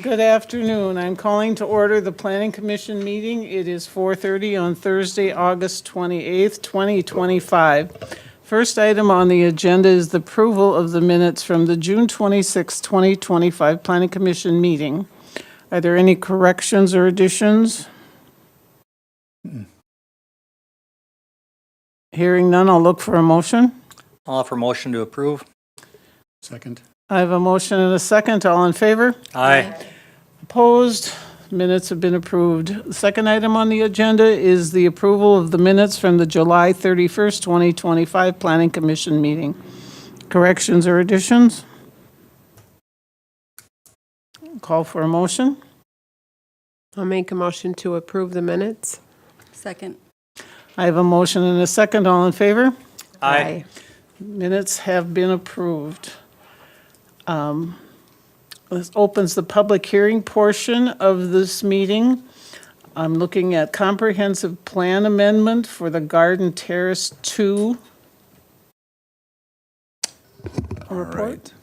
Good afternoon. I'm calling to order the Planning Commission meeting. It is 4:30 on Thursday, August 28th, 2025. First item on the agenda is the approval of the minutes from the June 26, 2025 Planning Commission meeting. Are there any corrections or additions? Hearing none, I'll look for a motion. I'll offer motion to approve. Second. I have a motion and a second. All in favor? Aye. Opposed? Minutes have been approved. The second item on the agenda is the approval of the minutes from the July 31st, 2025 Planning Commission meeting. Corrections or additions? Call for a motion. I'll make a motion to approve the minutes. Second. I have a motion and a second. All in favor? Aye. Minutes have been approved. This opens the public hearing portion of this meeting. I'm looking at comprehensive plan amendment for the Garden Terrace 2. Report. Right.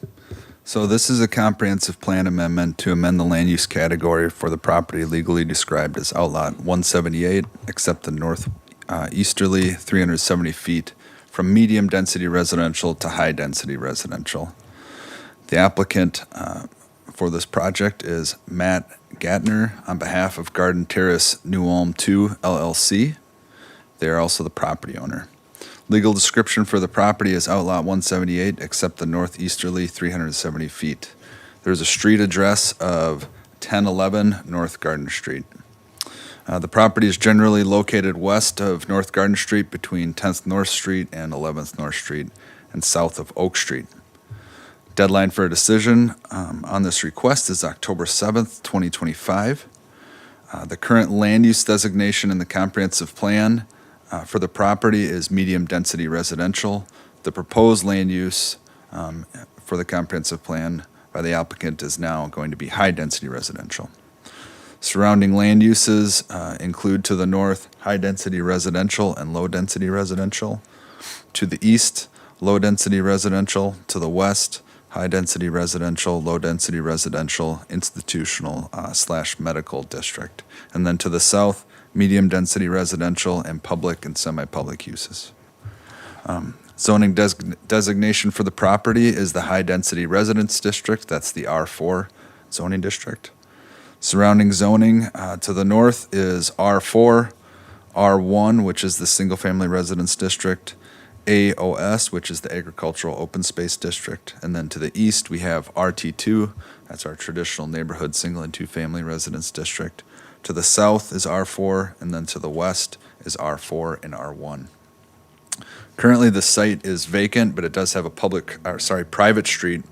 So this is a comprehensive plan amendment to amend the land use category for the property legally described as Outlot 178, except the north easterly 370 feet from medium density residential to high density residential. The applicant for this project is Matt Gatner on behalf of Garden Terrace New Ulm 2 LLC. They are also the property owner. Legal description for the property is Outlot 178, except the northeasterly 370 feet. There's a street address of 1011 North Garden Street. The property is generally located west of North Garden Street between 10th North Street and 11th North Street and south of Oak Street. Deadline for a decision on this request is October 7th, 2025. The current land use designation in the comprehensive plan for the property is medium density residential. The proposed land use for the comprehensive plan by the applicant is now going to be high density residential. Surrounding land uses include to the north, high density residential and low density residential. To the east, low density residential. To the west, high density residential, low density residential, institutional / medical district. And then to the south, medium density residential and public and semi-public uses. Zoning designation for the property is the high density residence district. That's the R4 zoning district. Surrounding zoning to the north is R4, R1, which is the single family residence district, AOS, which is the agricultural open space district. And then to the east, we have RT2, that's our traditional neighborhood single and two family residence district. To the south is R4, and then to the west is R4 and R1. Currently, the site is vacant, but it does have a private street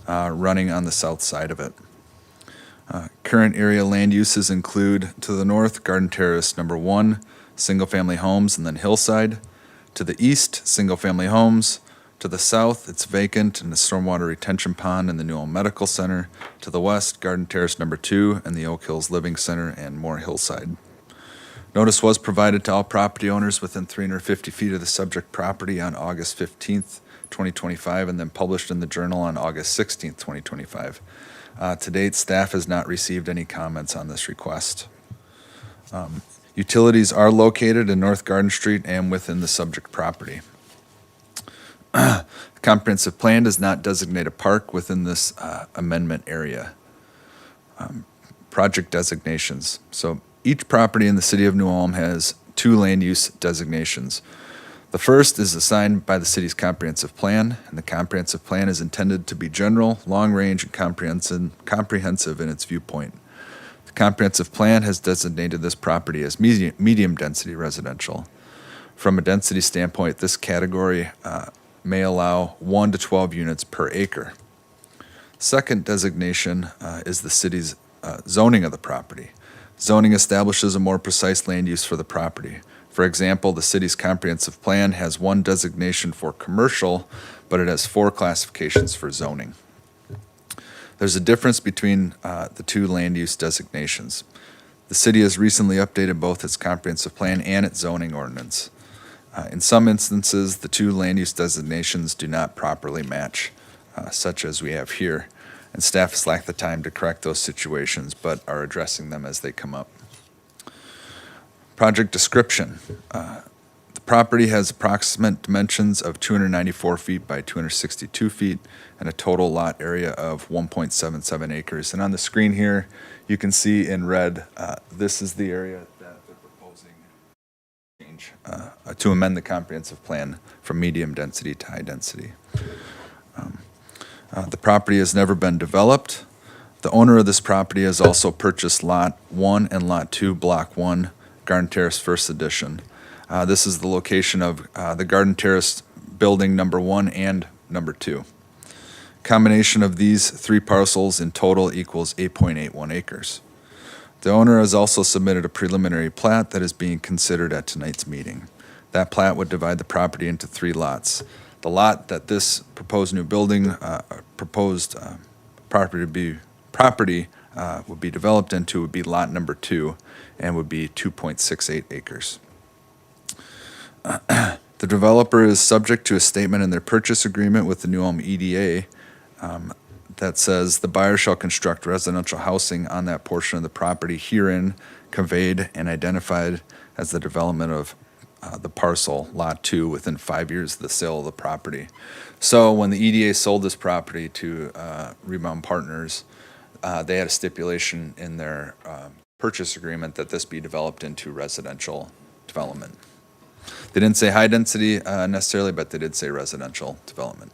running on the south side of it. Current area land uses include to the north, Garden Terrace number 1, single-family homes, and then Hillside. To the east, single-family homes. To the south, it's vacant and the stormwater retention pond and the New Ulm Medical Center. To the west, Garden Terrace number 2 and the Oak Hills Living Center and more Hillside. Notice was provided to all property owners within 350 feet of the subject property on August 15th, 2025, and then published in the Journal on August 16th, 2025. To date, staff has not received any comments on this request. Utilities are located in North Garden Street and within the subject property. The comprehensive plan does not designate a park within this amendment area. Project designations. So each property in the city of New Ulm has 2 land use designations. The first is assigned by the city's comprehensive plan, and the comprehensive plan is intended to be general, long-range, and comprehensive in its viewpoint. The comprehensive plan has designated this property as medium-density residential. From a density standpoint, this category may allow 1 to 12 units per acre. Second designation is the city's zoning of the property. Zoning establishes a more precise land use for the property. For example, the city's comprehensive plan has 1 designation for commercial, but it has 4 classifications for zoning. There's a difference between the 2 land use designations. The city has recently updated both its comprehensive plan and its zoning ordinance. In some instances, the 2 land use designations do not properly match such as we have here. And staff has lacked the time to correct those situations, but are addressing them as they come up. Project description. The property has approximate dimensions of 294 feet by 262 feet and a total lot area of 1.77 acres. And on the screen here, you can see in red, this is the area that they're proposing change to amend the comprehensive plan from medium density to high density. The property has never been developed. The owner of this property has also purchased Lot 1 and Lot 2, Block 1, Garden Terrace First Edition. This is the location of the Garden Terrace building number 1 and number 2. Combination of these 3 parcels in total equals 8.81 acres. The owner has also submitted a preliminary plat that is being considered at tonight's meeting. That plat would divide the property into 3 lots. The lot that this proposed new building, property would be developed into would be lot number 2 and would be 2.68 acres. The developer is subject to a statement in their purchase agreement with the New Ulm EDA that says the buyer shall construct residential housing on that portion of the property herein conveyed and identified as the development of the parcel, Lot 2, within 5 years of the sale of the property. So when the EDA sold this property to Rebound Partners, they had a stipulation in their purchase agreement that this be developed into residential development. They didn't say high density necessarily, but they did say residential development.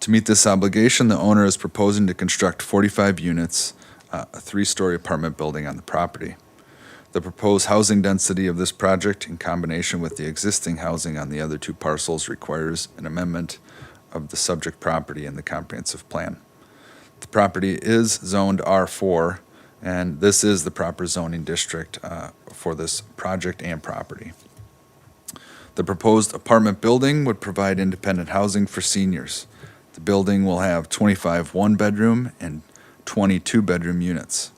To meet this obligation, the owner is proposing to construct 45 units, a 3-story apartment building on the property. The proposed housing density of this project in combination with the existing housing on the other 2 parcels requires an amendment of the subject property in the comprehensive plan. The property is zoned R4, and this is the proper zoning district for this project and property. The proposed apartment building would provide independent housing for seniors. The building will have 25 one-bedroom and 20 two-bedroom units.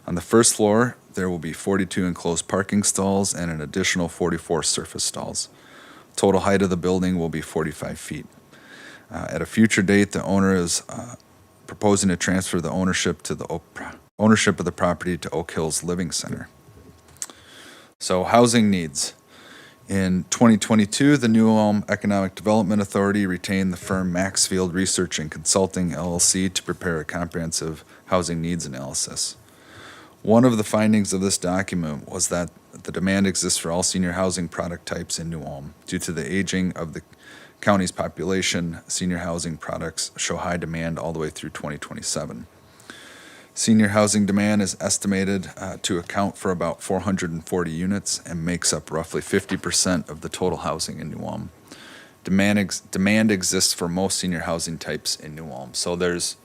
On the first floor, there will be 42 enclosed parking stalls and an additional 44 surface stalls. Total height of the building will be 45 feet. At a future date, the owner is proposing to transfer the ownership of the property to Oak Hills Living Center. So housing needs. In 2022, the New Ulm Economic Development Authority retained the firm Maxfield Research and Consulting LLC to prepare a comprehensive housing needs analysis. One of the findings of this document was that the demand exists for all senior housing product types in New Ulm. Due to the aging of the county's population, senior housing products show high demand all the way through 2027. Senior housing demand is estimated to account for about 440 units and makes up roughly 50% of the total housing in New Ulm. Demand exists for most senior housing types in New Ulm. So there's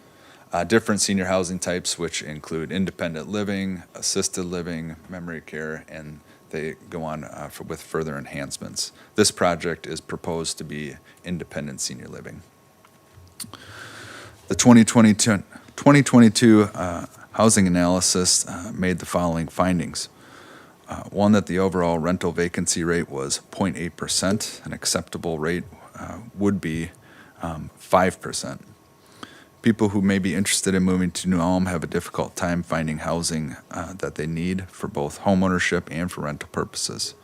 different senior housing types, which include independent living, assisted living, memory care, and they go on with further enhancements. This project is proposed to be independent senior living. The 2022 housing analysis made the following findings. One, that the overall rental vacancy rate was 0.8%. An acceptable rate would be 5%. People who may be interested in moving to New Ulm have a difficult time finding housing that they need for both homeownership and for rental purposes.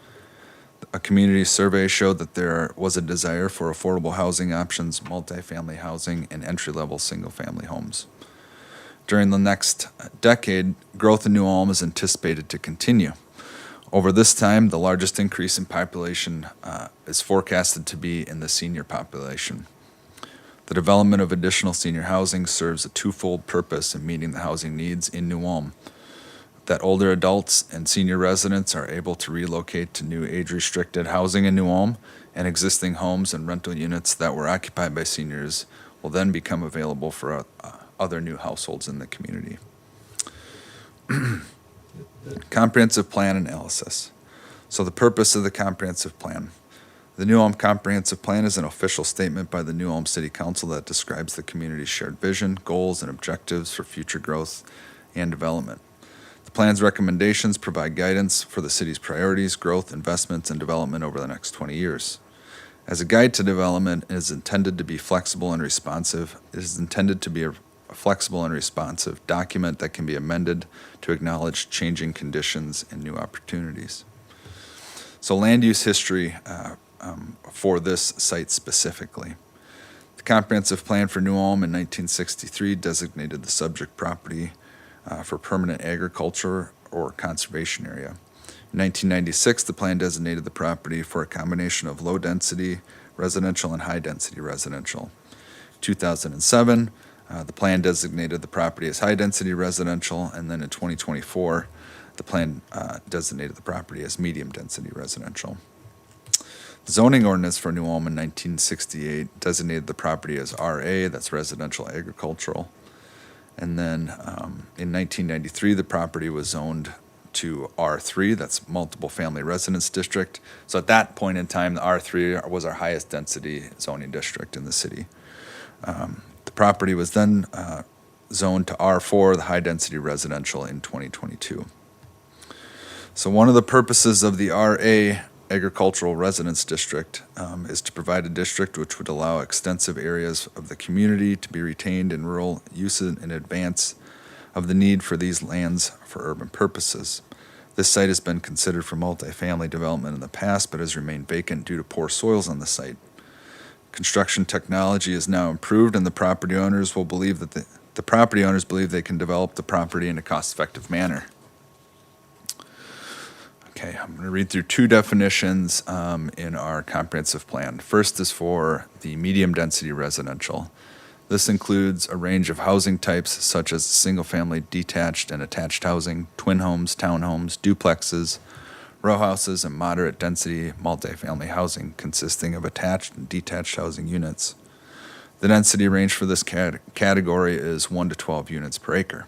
A community survey showed that there was a desire for affordable housing options, multifamily housing, and entry-level single-family homes. During the next decade, growth in New Ulm is anticipated to continue. Over this time, the largest increase in population is forecasted to be in the senior population. The development of additional senior housing serves a twofold purpose in meeting the housing needs in New Ulm. That older adults and senior residents are able to relocate to new age-restricted housing in New Ulm, and existing homes and rental units that were occupied by seniors will then become available for other new households in the community. Comprehensive plan analysis. So the purpose of the comprehensive plan. The New Ulm Comprehensive Plan is an official statement by the New Ulm City Council that describes the community's shared vision, goals, and objectives for future growth and development. The plan's recommendations provide guidance for the city's priorities, growth, investments, and development over the next 20 years. As a guide to development, it is intended to be flexible and responsive. It is intended to be a flexible and responsive document that can be amended to acknowledge changing conditions and new opportunities. So land use history for this site specifically. The comprehensive plan for New Ulm in 1963 designated the subject property for permanent agriculture or conservation area. In 1996, the plan designated the property for a combination of low-density residential and high-density residential. 2007, the plan designated the property as high-density residential, and then in 2024, the plan designated the property as medium-density residential. The zoning ordinance for New Ulm in 1968 designated the property as RA, that's residential agricultural. And then in 1993, the property was zoned to R3, that's multiple family residence district. So at that point in time, the R3 was our highest density zoning district in the city. The property was then zoned to R4, the high density residential, in 2022. So one of the purposes of the RA agricultural residence district is to provide a district which would allow extensive areas of the community to be retained in rural use in advance of the need for these lands for urban purposes. This site has been considered for multifamily development in the past, but has remained vacant due to poor soils on the site. Construction technology is now improved, and the property owners will believe that the property owners believe they can develop the property in a cost-effective manner. Okay, I'm going to read through two definitions in our comprehensive plan. First is for the medium-density residential. This includes a range of housing types such as single-family detached and attached housing, twin homes, townhomes, duplexes, row houses, and moderate-density multifamily housing consisting of attached and detached housing units. The density range for this category is 1 to 12 units per acre.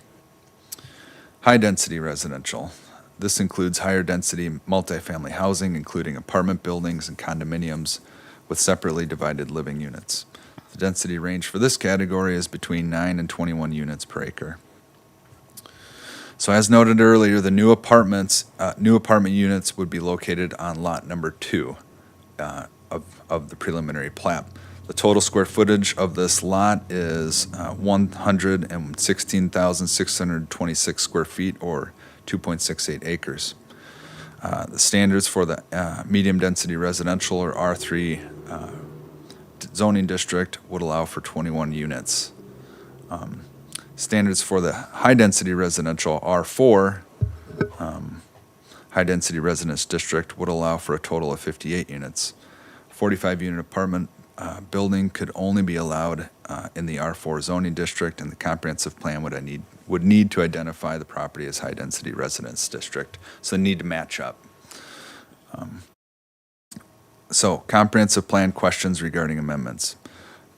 High-density residential. This includes higher-density multifamily housing, including apartment buildings and condominiums with separately divided living units. The density range for this category is between 9 and 21 units per acre. So as noted earlier, the new apartment units would be located on lot number 2 of the preliminary plat. The total square footage of this lot is 116,626 square feet, or 2.68 acres. The standards for the medium-density residential, or R3 zoning district, would allow for 21 units. Standards for the high-density residential, R4 high-density residence district, would allow for a total of 58 units. 45-unit apartment building could only be allowed in the R4 zoning district, and the comprehensive plan would need to identify the property as high-density residence district, so they need to match up. So, comprehensive plan questions regarding amendments.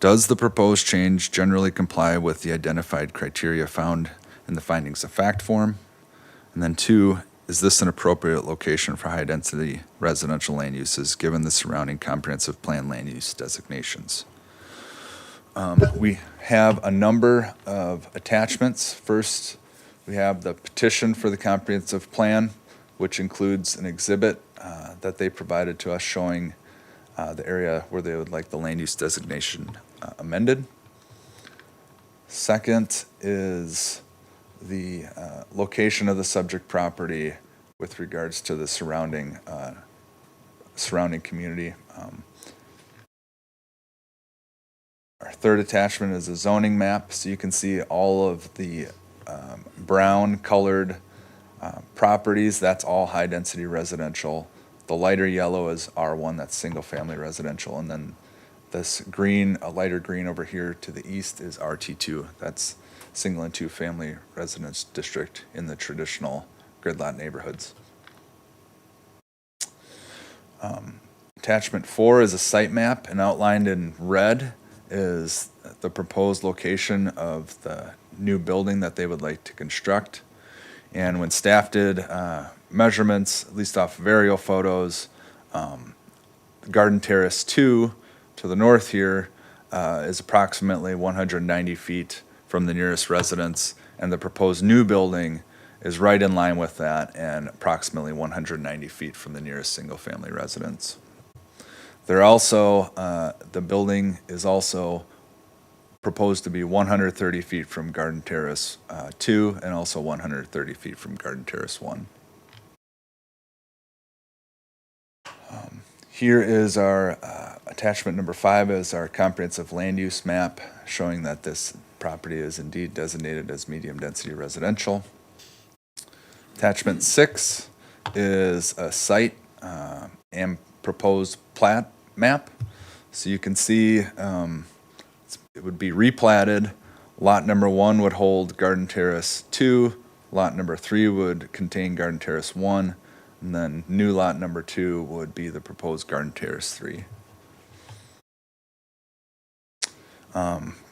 Does the proposed change generally comply with the identified criteria found in the findings of fact form? And then 2, is this an appropriate location for high-density residential land uses given the surrounding comprehensive plan land use designations? We have a number of attachments. First, we have the petition for the comprehensive plan, which includes an exhibit that they provided to us showing the area where they would like the land use designation amended. Second is the location of the subject property with regards to the surrounding community. Our third attachment is a zoning map, so you can see all of the brown colored properties. That's all high density residential. The lighter yellow is R1, that's single family residential, and then this green, a lighter green over here to the east is RT2. That's single and two family residence district in the traditional grid lot neighborhoods. Attachment 4 is a site map, and outlined in red is the proposed location of the new building that they would like to construct. And when staff did measurements, at least off of aerial photos, Garden Terrace 2 to the north here is approximately 190 feet from the nearest residence, and the proposed new building is right in line with that and approximately 190 feet from the nearest single-family residence. They're also, the building is also proposed to be 130 feet from Garden Terrace 2 and also 130 feet from Garden Terrace 1. Here is our attachment number 5 is our comprehensive land use map showing that this property is indeed designated as medium density residential. Attachment 6 is a site and proposed plat map. So you can see it would be replatted. Lot number 1 would hold Garden Terrace 2. Lot number 3 would contain Garden Terrace 1. And then new lot number 2 would be the proposed Garden Terrace 3.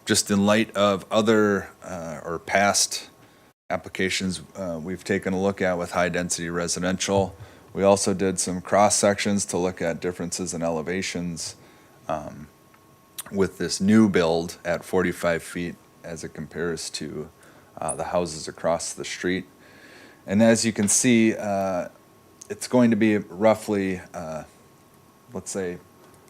Just in light of other or past applications we've taken a look at with high-density residential, we also did some cross-sections to look at differences in elevations with this new build at 45 feet as it compares to the houses across the street. And as you can see, it's going to be roughly, let's say,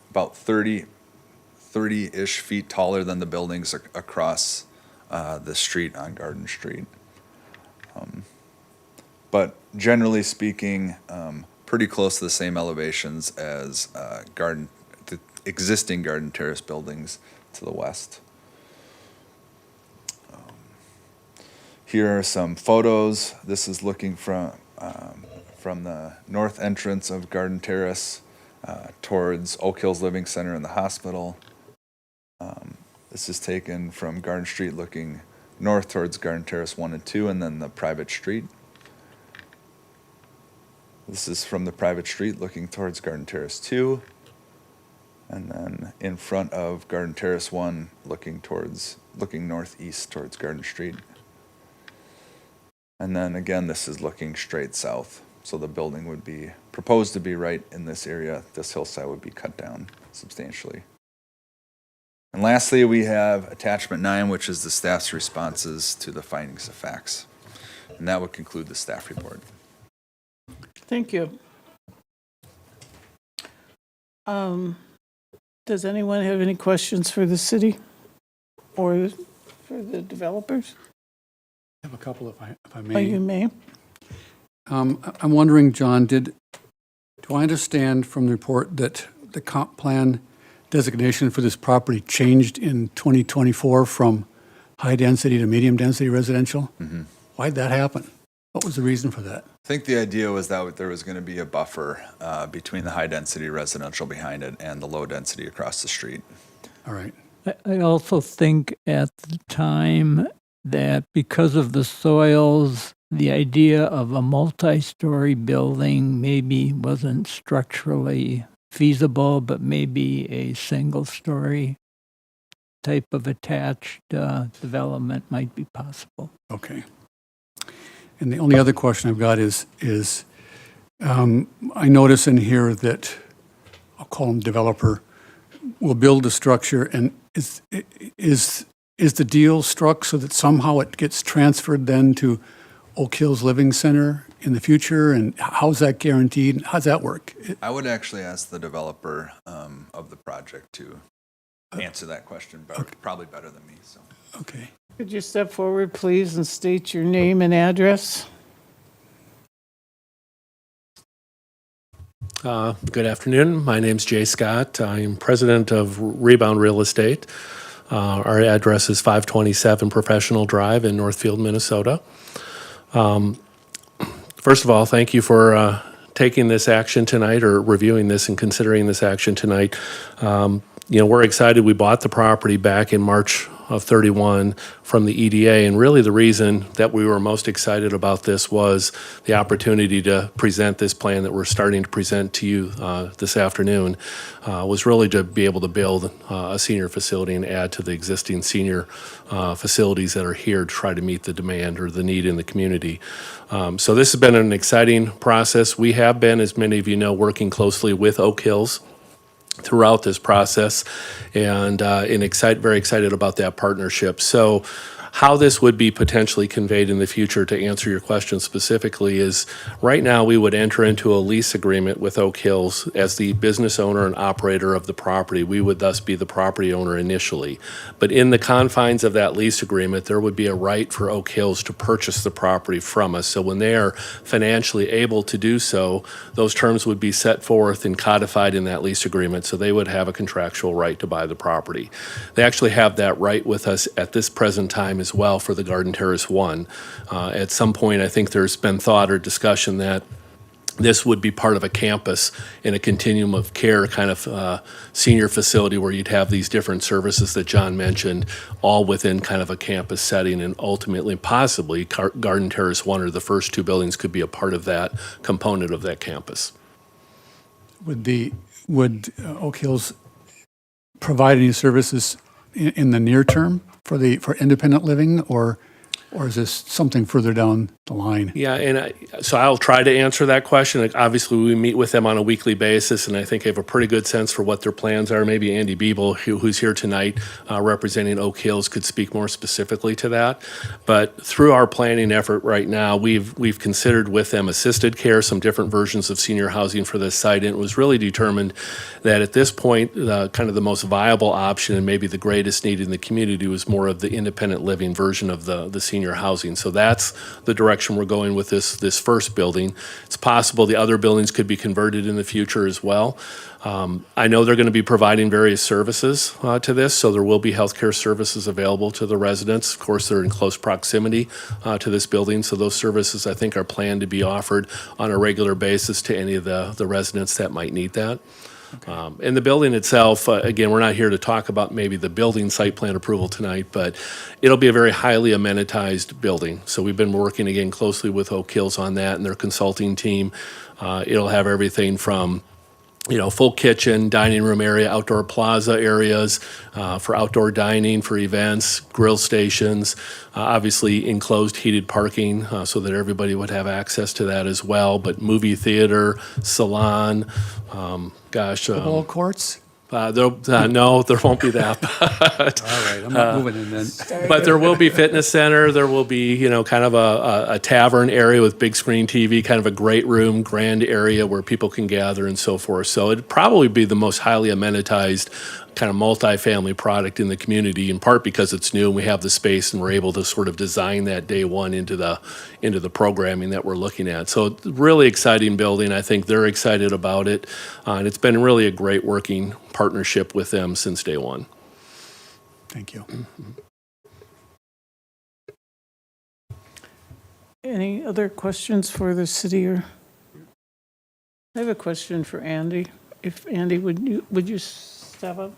about 30-ish feet taller than the buildings across the street on Garden Street. But generally speaking, pretty close to the same elevations as the existing Garden Terrace buildings to the west. Here are some photos. This is looking from the north entrance of Garden Terrace towards Oak Hills Living Center and the hospital. This is taken from Garden Street looking north towards Garden Terrace 1 and 2 and then the private street. This is from the private street looking towards Garden Terrace 2. And then in front of Garden Terrace 1 looking northeast towards Garden Street. And then again, this is looking straight south. So the building would be proposed to be right in this area. This hillside would be cut down substantially. And lastly, we have attachment 9, which is the staff's responses to the findings of facts. And that would conclude the staff report. Thank you. Does anyone have any questions for the city or for the developers? I have a couple, if I Oh, you may. may. I'm wondering, John, do I understand from the report that the comp plan designation for this property changed in 2024 from high-density to medium-density residential? Mm-hmm. Why'd that happen? What was the reason for that? I think the idea was that there was going to be a buffer between the high-density residential behind it and the low-density across the street. All right. I also think at the time that because of the soils, the idea of a multi-story building maybe wasn't structurally feasible, but maybe a single-story type of attached development might be possible. Okay. And the only other question I've got is I notice in here that, I'll call him developer, will build a structure, and is the deal struck so that somehow it gets transferred then to Oak Hills Living Center in the future? And how's that guaranteed? How's that work? I would actually ask the developer of the project to answer that question, probably better than me. So. Okay. Could you step forward, please, and state your name and address? Good afternoon. My name's Jay Scott. I'm president of Rebound Real Estate. Our address is 527 Professional Drive in Northfield, Minnesota. First of all, thank you for taking this action tonight or reviewing this and considering this action tonight. We're excited. We bought the property back in March of 31 from the EDA, and really the reason that we were most excited about this was the opportunity to present this plan that we're starting to present to you this afternoon was really to be able to build a senior facility and add to the existing senior facilities that are here to try to meet the demand or the need in the community. So this has been an exciting process. We have been, as many of you know, working closely with Oak Hills throughout this process, and very excited about that partnership. So How this would be potentially conveyed in the future, to answer your question specifically, is right now we would enter into a lease agreement with Oak Hills as the business owner and operator of the property. We would thus be the property owner initially. But in the confines of that lease agreement, there would be a right for Oak Hills to purchase the property from us. So when they are financially able to do so, those terms would be set forth and codified in that lease agreement, so they would have a contractual right to buy the property. They actually have that right with us at this present time as well for the Garden Terrace 1. At some point, I think there's been thought or discussion that this would be part of a campus in a continuum of care kind of senior facility where you'd have these different services that John mentioned, all within kind of a campus setting, and ultimately, possibly, Garden Terrace 1 or the first two buildings could be a part of that component of that campus. Would Oak Hills provide any services in the near term for independent living, or is this something further down the line? Yeah, and so I'll try to answer that question. Like, obviously, we meet with them on a weekly basis, and I think I have a pretty good sense for what their plans are. Maybe Andy Biebel, who's here tonight representing Oak Hills, could speak more specifically to that. But through our planning effort right now, we've considered with them assisted care, some different versions of senior housing for this site, and it was really determined that at this point, kind of the most viable option and maybe the greatest need in the community was more of the independent living version of the senior housing. So that's the direction we're going with this first building. It's possible the other buildings could be converted in the future as well. I know they're going to be providing various services to this, so there will be healthcare services available to the residents. Of course, they're in close proximity to this building, so those services, I think, are planned to be offered on a regular basis to any of the residents that might need that. And the building itself, again, we're not here to talk about maybe the building site plan approval tonight, but it'll be a very highly amenitized building. So we've been working, again, closely with Oak Hills on that and their consulting team. It'll have everything from full kitchen, dining room area, outdoor plaza areas for outdoor dining, for events, grill stations, obviously enclosed heated parking so that everybody would have access to that as well, but movie theater, salon, Ball courts? no, there won't be that. All right, I'm not moving in then. But there will be fitness center. There will be, kind of a tavern area with big screen TV, kind of a great room, grand area where people can gather and so forth. So it'd probably be the most highly amenitized kind of multifamily product in the community, in part because it's new and we have the space and we're able to sort of design that day one into the programming that we're looking at. So really exciting building. I think they're excited about it. And it's been really a great working partnership with them since day one. Thank you. Any other questions for the city? Or I have a question for Andy. If Andy, would you step up?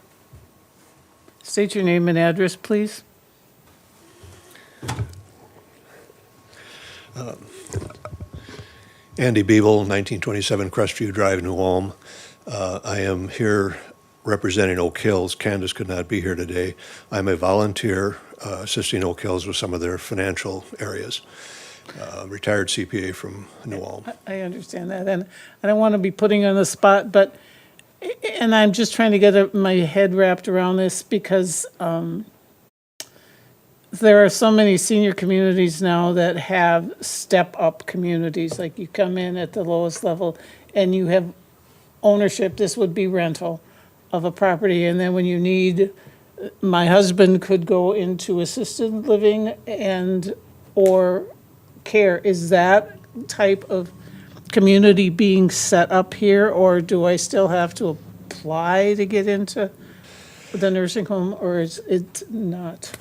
State your name and address, please. Andy Biebel, 1927 Crestview Drive, New Ulm. I am here representing Oak Hills. Candace could not be here today. I'm a volunteer assisting Oak Hills with some of their financial areas. Retired CPA from New Ulm. I understand that, and I don't want to be putting you on the spot, but, and I'm just trying to get my head wrapped around this because there are so many senior communities now that have step-up communities, like you come in at the lowest level and you have ownership, this would be rental of a property, and then when you need, my husband could go into assisted living or care. Is that type of community being set up here, or do I still have to apply to get into the nursing home, or is it not?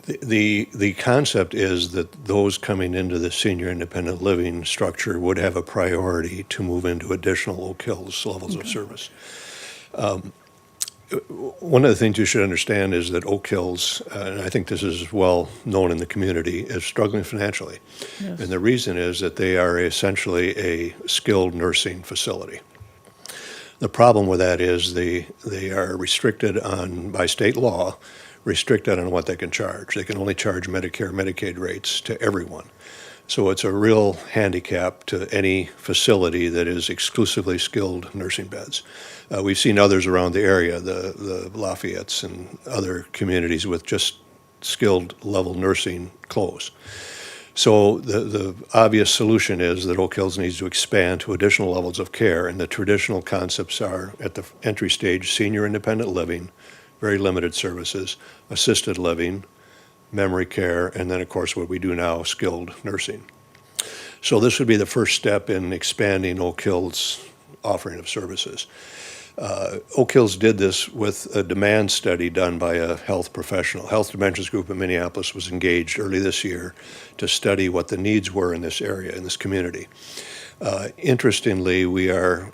The concept is that those coming into the senior independent living structure would have a priority to move into additional Oak Hills levels of service. One of the things you should understand is that Oak Hills, and I think this is well known in the community, is struggling financially. Yes. And the reason is that they are essentially a skilled nursing facility. The problem with that is they are restricted by state law, restricted on what they can charge. They can only charge Medicare, Medicaid rates to everyone. So it's a real handicap to any facility that is exclusively skilled nursing beds. We've seen others around the area, the Lafayette's and other communities with just skilled level nursing close. So the obvious solution is that Oak Hills needs to expand to additional levels of care, and the traditional concepts are at the entry stage, senior independent living, very limited services, assisted living, memory care, and then of course what we do now, skilled nursing. So this would be the first step in expanding Oak Hills' offering of services. Oak Hills did this with a demand study done by a health professional. Health Dimensions Group in Minneapolis was engaged early this year to study what the needs were in this area, in this community. Interestingly, we are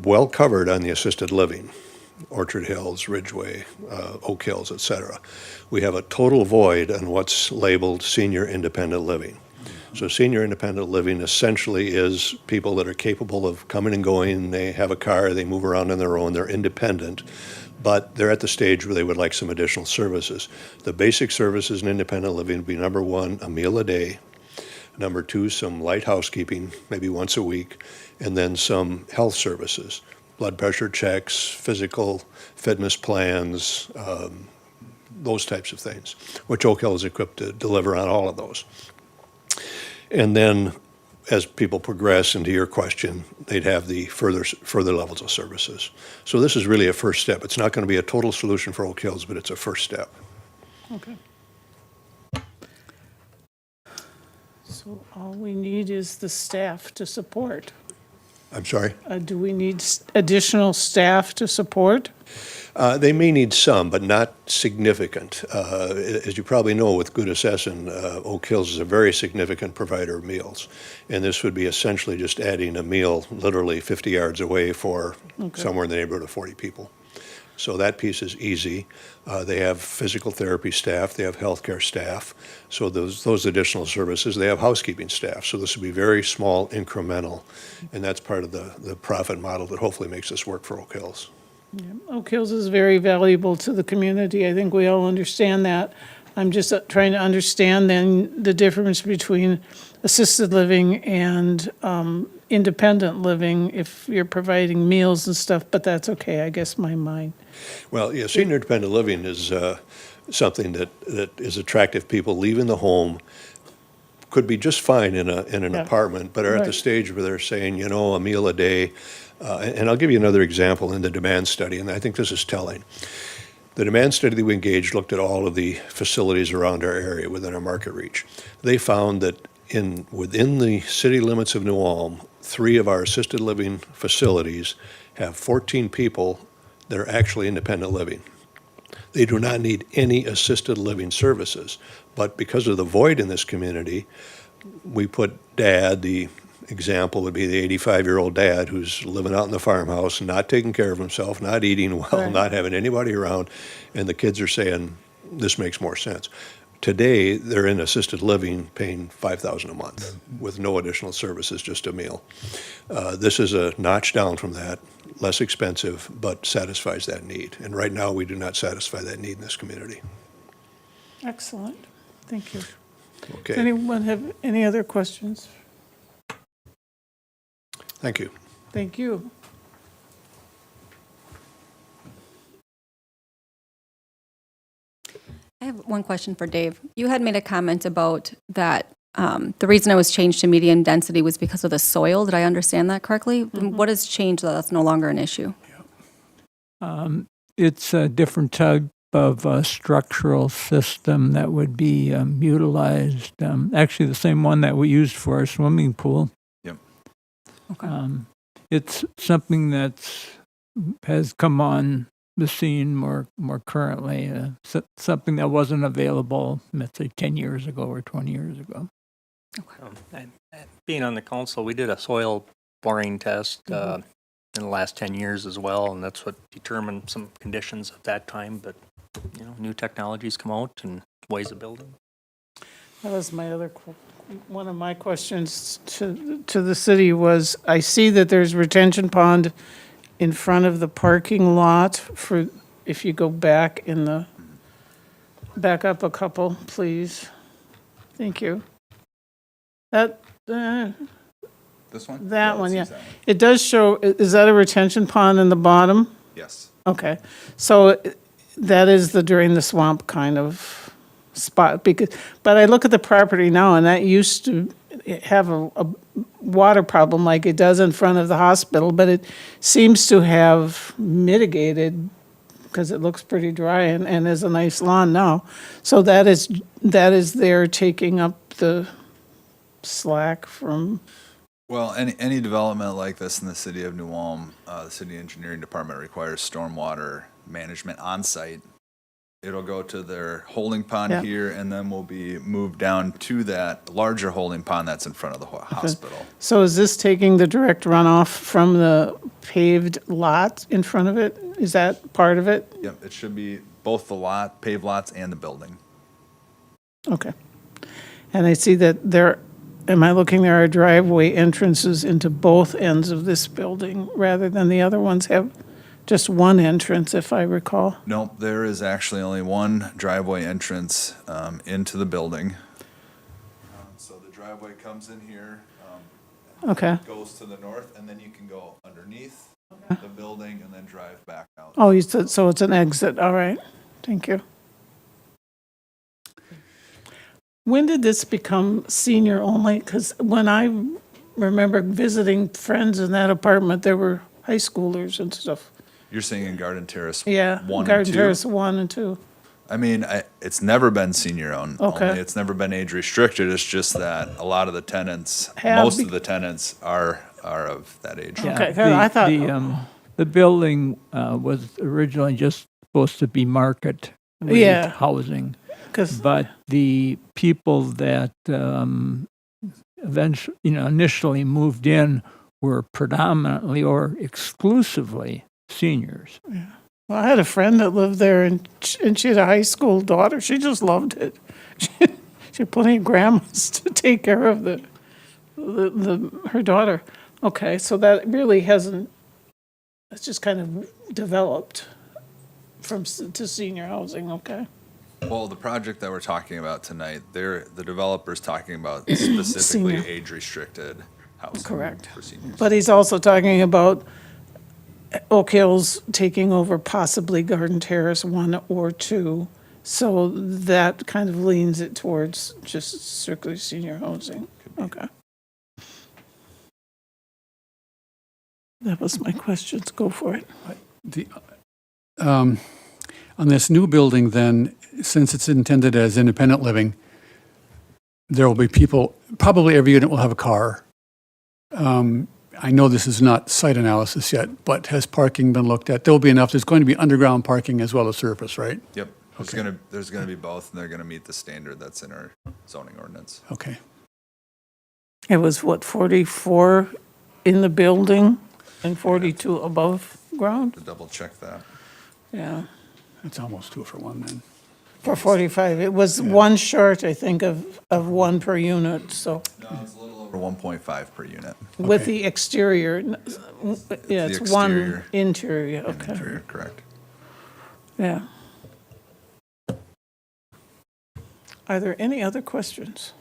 well covered on the assisted living, Orchard Hills, Ridgeway, Oak Hills, et cetera. We have a total void on what's labeled senior independent living. So senior independent living essentially is people that are capable of coming and going. They have a car, they move around on their own, they're independent, but they're at the stage where they would like some additional services. The basic services in independent living would be, number one, a meal a day, number two, some light housekeeping, maybe once a week, and then some health services, blood pressure checks, physical fitness plans, those types of things, which Oak Hill is equipped to deliver on all of those. And then, as people progress into your question, they'd have the further levels of services. So this is really a first step. It's not going to be a total solution for Oak Hills, but it's a first step. Okay. So all we need is the staff to support. I'm sorry? Do we need additional staff to support? They may need some, but not significant. As you probably know, with Good Assessing, Oak Hills is a very significant provider of meals. And this would be essentially just adding a meal literally 50 yards away for somewhere in the neighborhood of 40 people. So that piece is easy. They have physical therapy staff, they have healthcare staff. So those additional services, they have housekeeping staff. So this would be very small, incremental, and that's part of the profit model that hopefully makes this work for Oak Hills. Oak Hills is very valuable to the community. I think we all understand that. I'm just trying to understand then the difference between assisted living and independent living if you're providing meals and stuff, but that's okay, I guess my mind. Well, yeah, senior independent living is something that is attractive. People leaving the home could be just fine in an apartment, but are at the Right. stage where they're saying, you know, a meal a day. And I'll give you another example in the demand study, and I think this is telling. The demand study that we engaged looked at all of the facilities around our area within our market reach. They found that within the city limits of New Ulm, 3 of our assisted living facilities have 14 people that are actually independent living. They do not need any assisted living services, but because of the void in this community, we put dad, the example would be the 85-year-old dad who's living out in the farmhouse, not taking care of himself, not eating well, Right. not having anybody around, and the kids are saying, this makes more sense. Today, they're in assisted living paying $5,000 a month with no additional services, just a meal. This is a notch down from that, less expensive, but satisfies that need. And right now, we do not satisfy that need in this community. Excellent, thank you. Okay, Does anyone have any other questions? thank you. Thank you. I have one question for Dave. You had made a comment about that the reason it was changed to median density was because of the soil. Did I understand that correctly? What has changed that that's no longer an issue? It's a different type of structural system that would be utilized. Actually, the same one that we used for our swimming pool. Yep. Okay. It's something that has come on the scene more currently. Something that wasn't available, let's say, 10 years ago or 20 years ago. And being on the council, we did a soil boring test in the last 10 years as well, and that's what determined some conditions at that time. But, you know, new technologies come out and ways of building. That was my other, one of my questions to the city was, I see that there's retention pond in front of the parking lot for, if you go back back up a couple, please. Thank you. This one? That one, yeah. It does show, is that a retention pond in the bottom? Yes. Okay, so that is the drain the swamp kind of spot, but I look at the property now, and that used to have a water problem like it does in front of the hospital, but it seems to have mitigated because it looks pretty dry and is a nice lawn now. So that is there taking up the slack from, Well, any development like this in the city of New Ulm, the city engineering department requires stormwater management on site. It'll go to their holding pond Yeah. here, and then will be moved down to that larger holding pond that's in front of the hospital. so is this taking the direct runoff from the paved lot in front of it? Is that part of it? Yep, it should be both the lot, paved lots, and the building. Okay. And I see that there are driveway entrances into both ends of this building, rather than the other ones have just one entrance, if I recall. Nope, there is actually only one driveway entrance into the building. So the driveway comes in here, Okay. goes to the north, and then you can go underneath the building and then drive back out. Oh, you said, so it's an exit, all right. Thank you. When did this become senior only? Because when I remember visiting friends in that apartment, there were high schoolers and stuff. You're saying in Garden Terrace Yeah, 1 and Garden 2? Terrace 1 and 2. I mean, it's never been senior owned. Okay. Only. It's never been age restricted. It's just that a lot of the tenants, Have most be- of the tenants are of that age. Yeah. Okay, good. I thought- The building was originally just supposed to be market rate Yeah. housing. 'Cause- But the people that initially moved in were predominantly or exclusively seniors. Well, I had a friend that lived there, and she had a high school daughter. She just loved it. She had plenty of grandmas to take care of her daughter. Okay, so that really hasn't, it's just kind of developed to senior housing, okay? Well, the project that we're talking about tonight, the developer's talking about specifically Senior. age restricted housing. Correct. For seniors. But he's also talking about Oak Hills taking over possibly Garden Terrace 1 or 2. So that kind of leans it towards just strictly senior housing. Okay. That was my questions. Go for it. The, on this new building then, since it's intended as independent living, there will be people, probably every unit will have a car. I know this is not site analysis yet, but has parking been looked at? There'll be enough, there's going to be underground parking as well as surface, right? Yep. There's gonna be both, and they're gonna meet the standard that's in our zoning ordinance. Okay. It was what, 44 in the building and 42 above ground? To double check that. Yeah. That's almost 2 for 1 then. For 45. It was one short, I think, of one per unit, so. No, it's a little over 1.5 per unit. With Okay. the exterior, yeah, The it's one exterior. interior, okay, Interior, correct. yeah. Are there any other questions?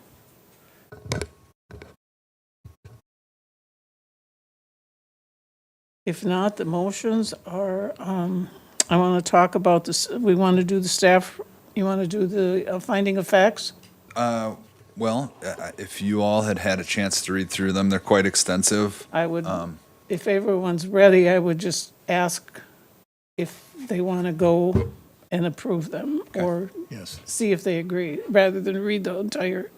If not, the motions are, I want to talk about this, we want to do the staff, you want to do the finding of facts? Well, if you all had had a chance to read through them, they're quite extensive. I would, if everyone's ready, I would just ask if they want to go and approve them, or Yes. see if they agree, rather than read the entire.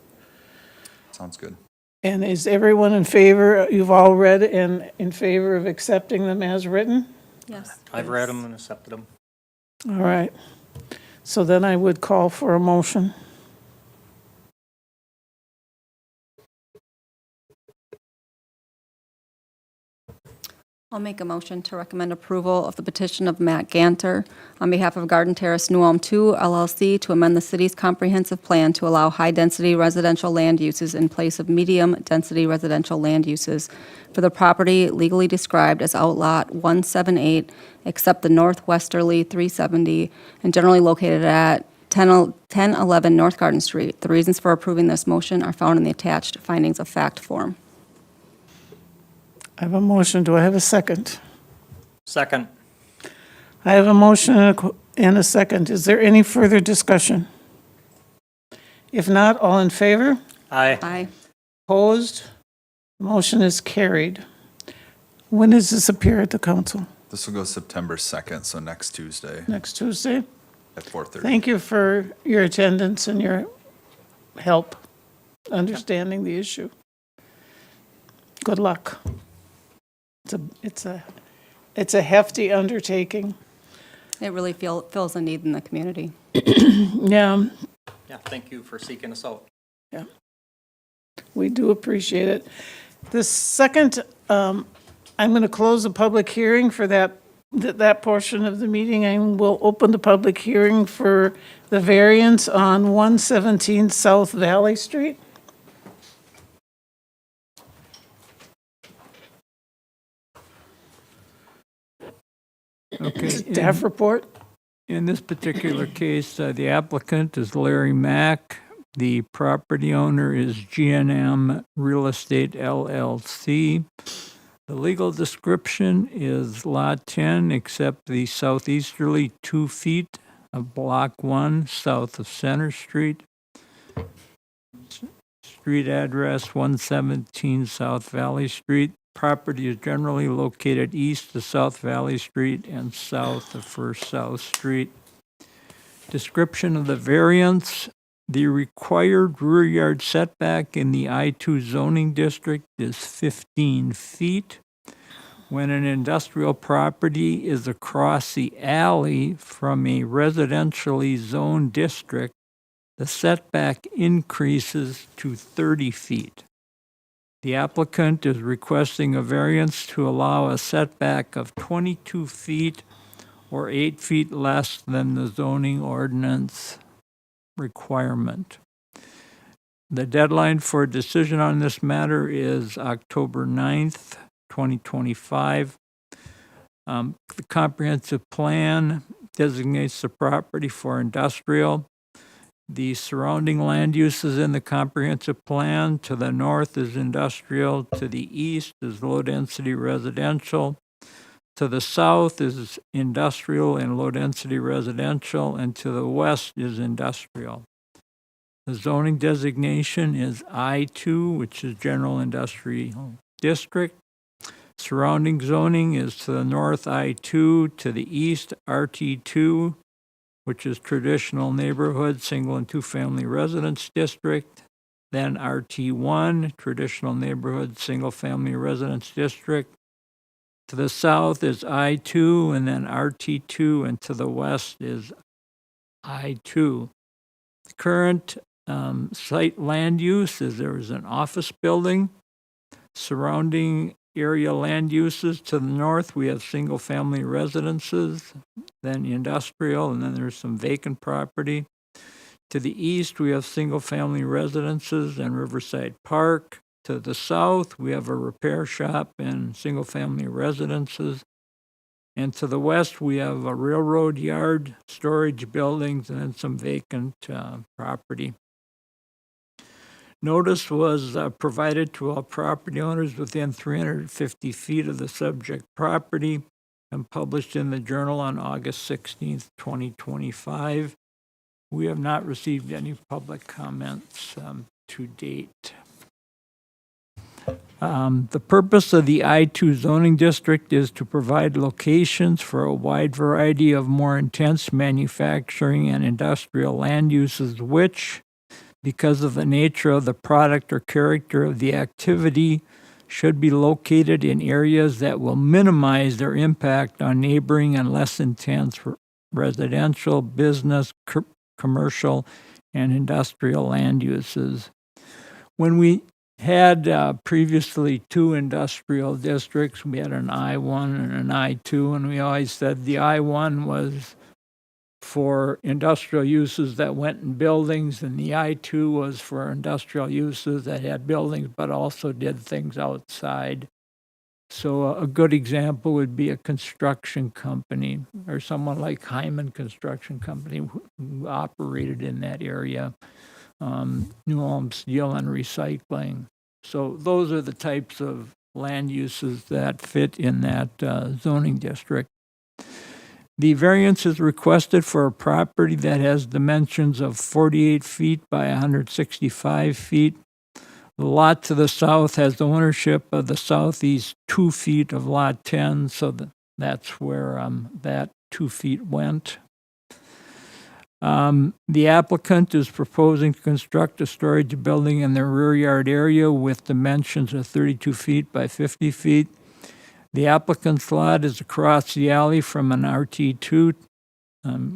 Sounds good. And is everyone in favor, you've all read and in favor of accepting them as written? Yes. I've read them and accepted them. All right. So then I would call for a motion. I'll make a motion to recommend approval of the petition of Matt Ganter on behalf of Garden Terrace New Ulm 2 LLC to amend the city's comprehensive plan to allow high-density residential land uses in place of medium-density residential land uses for the property legally described as Outlot 178, except the northwesterly 370, and generally located at 1011 North Garden Street. The reasons for approving this motion are found in the attached findings of fact form. I have a motion. Do I have a second? Second. I have a motion and a second. Is there any further discussion? If not, all in favor? Aye. Aye. Opposed? Motion is carried. When does this appear at the council? This will go September 2nd, so next Tuesday Next Tuesday? at 4:30. Thank you for your attendance and your help understanding the issue. Good luck. It's a hefty undertaking. It really fills a need in the community. Yeah, Yeah, thank you for seeking us out. we do appreciate it. The second, I'm going to close the public hearing for that portion of the meeting, and we'll open the public hearing for the variance on 117 South Valley Street. Okay. Staff report. In this particular case, the applicant is Larry Mack. The property owner is GNM Real Estate LLC. The legal description is Lot 10, except the southeasterly 2 feet of Block 1, south of Center Street. Street address 117 South Valley Street. Property is generally located east of South Valley Street and south of First South Street. Description of the variance. The required rear yard setback in the I-2 zoning district is 15 feet. When an industrial property is across the alley from a residentially zoned district, the setback increases to 30 feet. The applicant is requesting a variance to allow a setback of 22 feet or 8 feet less than the zoning ordinance requirement. The deadline for a decision on this matter is October 9th, 2025. The comprehensive plan designates the property for industrial. The surrounding land uses in the comprehensive plan, to the north is industrial, to the east is low-density residential, to the south is industrial and low-density residential, and to the west is industrial. The zoning designation is I-2, which is general industrial district. Surrounding zoning is to the north I-2, to the east RT2, which is traditional neighborhood, single and two-family residence district. Then RT1, traditional neighborhood, single-family residence district. To the south is I2, and then RT2, and to the west is I2. The current site land use is there is an office building. Surrounding area land uses, to the north we have single-family residences, then industrial, and then there's some vacant property. To the east we have single-family residences and Riverside Park. To the south we have a repair shop and single-family residences. And to the west we have a railroad yard, storage buildings, and then some vacant property. Notice was provided to all property owners within 350 feet of the subject property and published in the Journal on August 16th, 2025. We have not received any public comments to date. The purpose of the I-2 zoning district is to provide locations for a wide variety of more intense manufacturing and industrial land uses which, because of the nature of the product or character of the activity, should be located in areas that will minimize their impact on neighboring and less intense residential, business, commercial, and industrial land uses. When we had previously 2 industrial districts, we had an I-1 and an I-2, and we always said the I-1 was for industrial uses that went in buildings, and the I-2 was for industrial uses that had buildings but also did things outside. So a good example would be a construction company or someone like Hyman Construction Company who operated in that area, New Ulm Steel and Recycling. So those are the types of land uses that fit in that zoning district. The variance is requested for a property that has dimensions of 48 feet by 165 feet. The lot to the south has ownership of the southeast 2 feet of Lot 10, so that's where that 2 feet went. The applicant is proposing to construct a storage building in the rear yard area with dimensions of 32 feet by 50 feet. The applicant's lot is across the alley from an RT2.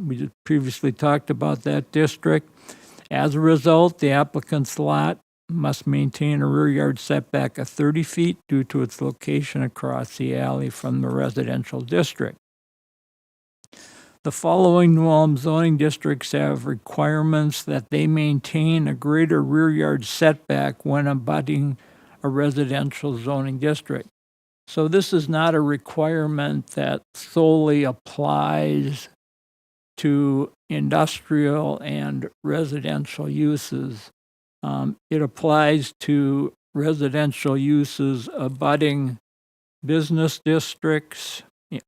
We just previously talked about that district. As a result, the applicant's lot must maintain a rear yard setback of 30 feet due to its location across the alley from the residential district. The following New Ulm zoning districts have requirements that they maintain a greater rear yard setback when abutting a residential zoning district. So this is not a requirement that solely applies to industrial and residential uses. It applies to residential uses abutting business districts,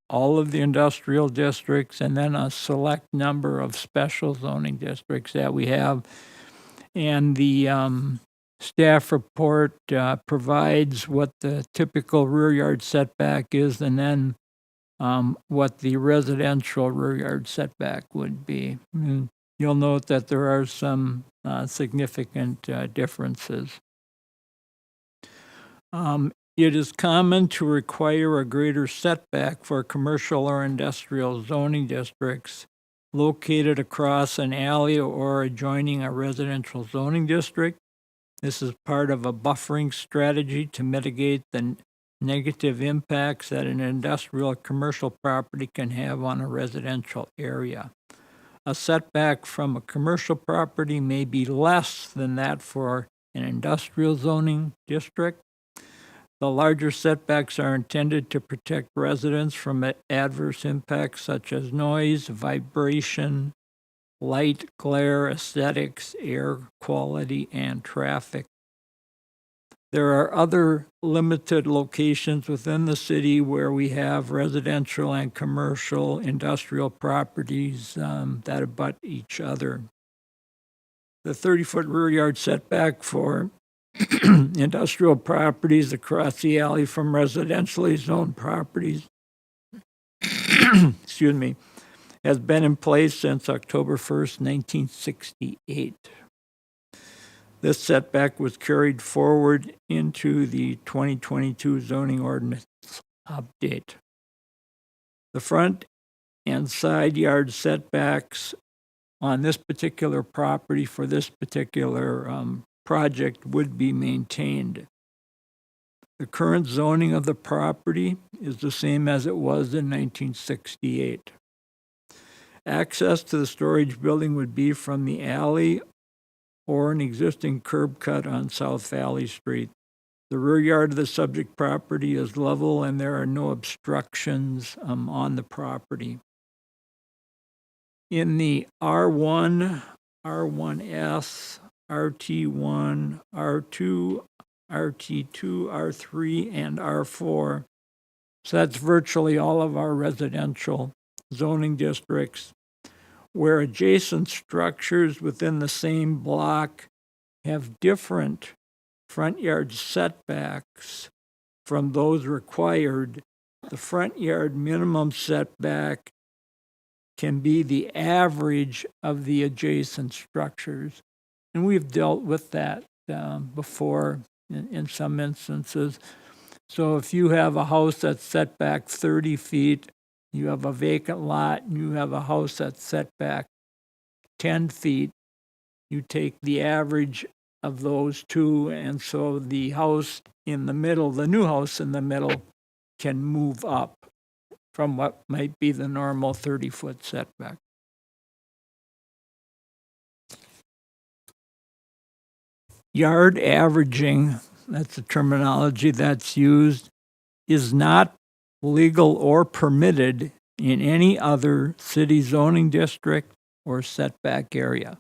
all of the industrial districts, and then a select number of special zoning districts that we have. And the staff report provides what the typical rear yard setback is, and then what the residential rear yard setback would be. And you'll note that there are some significant differences. It is common to require a greater setback for commercial or industrial zoning districts located across an alley or adjoining a residential zoning district. This is part of a buffering strategy to mitigate the negative impacts that an industrial or commercial property can have on a residential area. A setback from a commercial property may be less than that for an industrial zoning district. The larger setbacks are intended to protect residents from adverse impacts such as noise, vibration, light, glare, aesthetics, air quality, and traffic. There are other limited locations within the city where we have residential and commercial industrial properties that abut each other. The 30-foot rear yard setback for industrial properties across the alley from residentially zoned properties excuse me, has been in place since October 1st, 1968. This setback was carried forward into the 2022 zoning ordinance update. The front and side yard setbacks on this particular property for this particular project would be maintained. The current zoning of the property is the same as it was in 1968. Access to the storage building would be from the alley or an existing curb cut on South Valley Street. The rear yard of the subject property is level and there are no obstructions on the property. In the R1, R1S, RT1, R2, RT2, R3, and R4. So that's virtually all of our residential zoning districts, where adjacent structures within the same block have different front yard setbacks from those required. The front yard minimum setback can be the average of the adjacent structures. And we've dealt with that before in some instances. So if you have a house that's set back 30 feet, you have a vacant lot, and you have a house that's set back 10 feet, you take the average of those two, and so the house in the middle, the new house in the middle, can move up from what might be the normal 30-foot setback. Yard averaging, that's the terminology that's used, is not legal or permitted in any other city zoning district or setback area.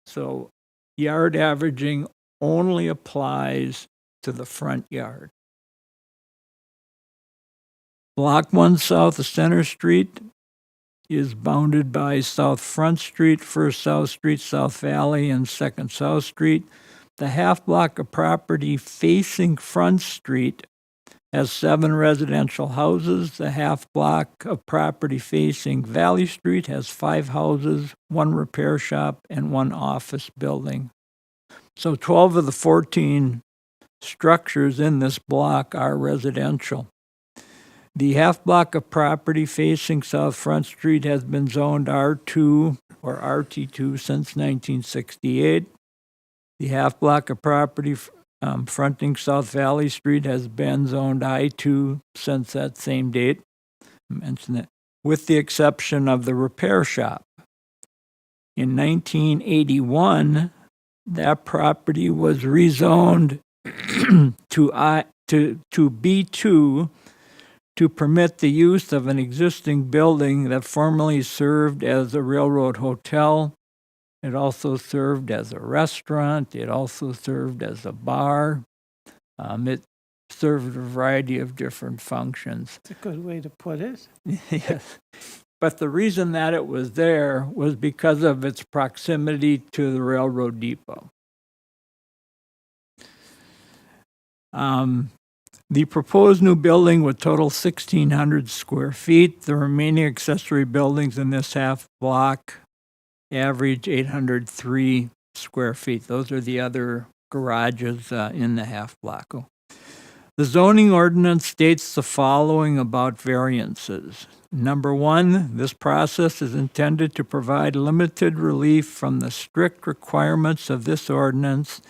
So yard averaging only applies to the front yard. Block 1 south of Center Street is bounded by South Front Street, First South Street, South Valley, and Second South Street. The half block of property facing Front Street has 7 residential houses. The half block of property facing Valley Street has 5 houses, 1 repair shop, and 1 office building. So 12 of the 14 structures in this block are residential. The half block of property facing South Front Street has been zoned R2 or RT2 since 1968. The half block of property fronting South Valley Street has been zoned I2 since that same date. I mentioned that, with the exception of the repair shop. In 1981, that property was rezoned to B2 to permit the use of an existing building that formerly served as a railroad hotel. It also served as a restaurant. It also served as a bar. It served a variety of different functions. It's a good way to put it. Yes. But the reason that it was there was because of its proximity to the railroad depot. The proposed new building would total 1,600 square feet. The remaining accessory buildings in this half block average 803 square feet. Those are the other garages in the half block. The zoning ordinance states the following about variances. Number 1, this process is intended to provide limited relief from the strict requirements of this ordinance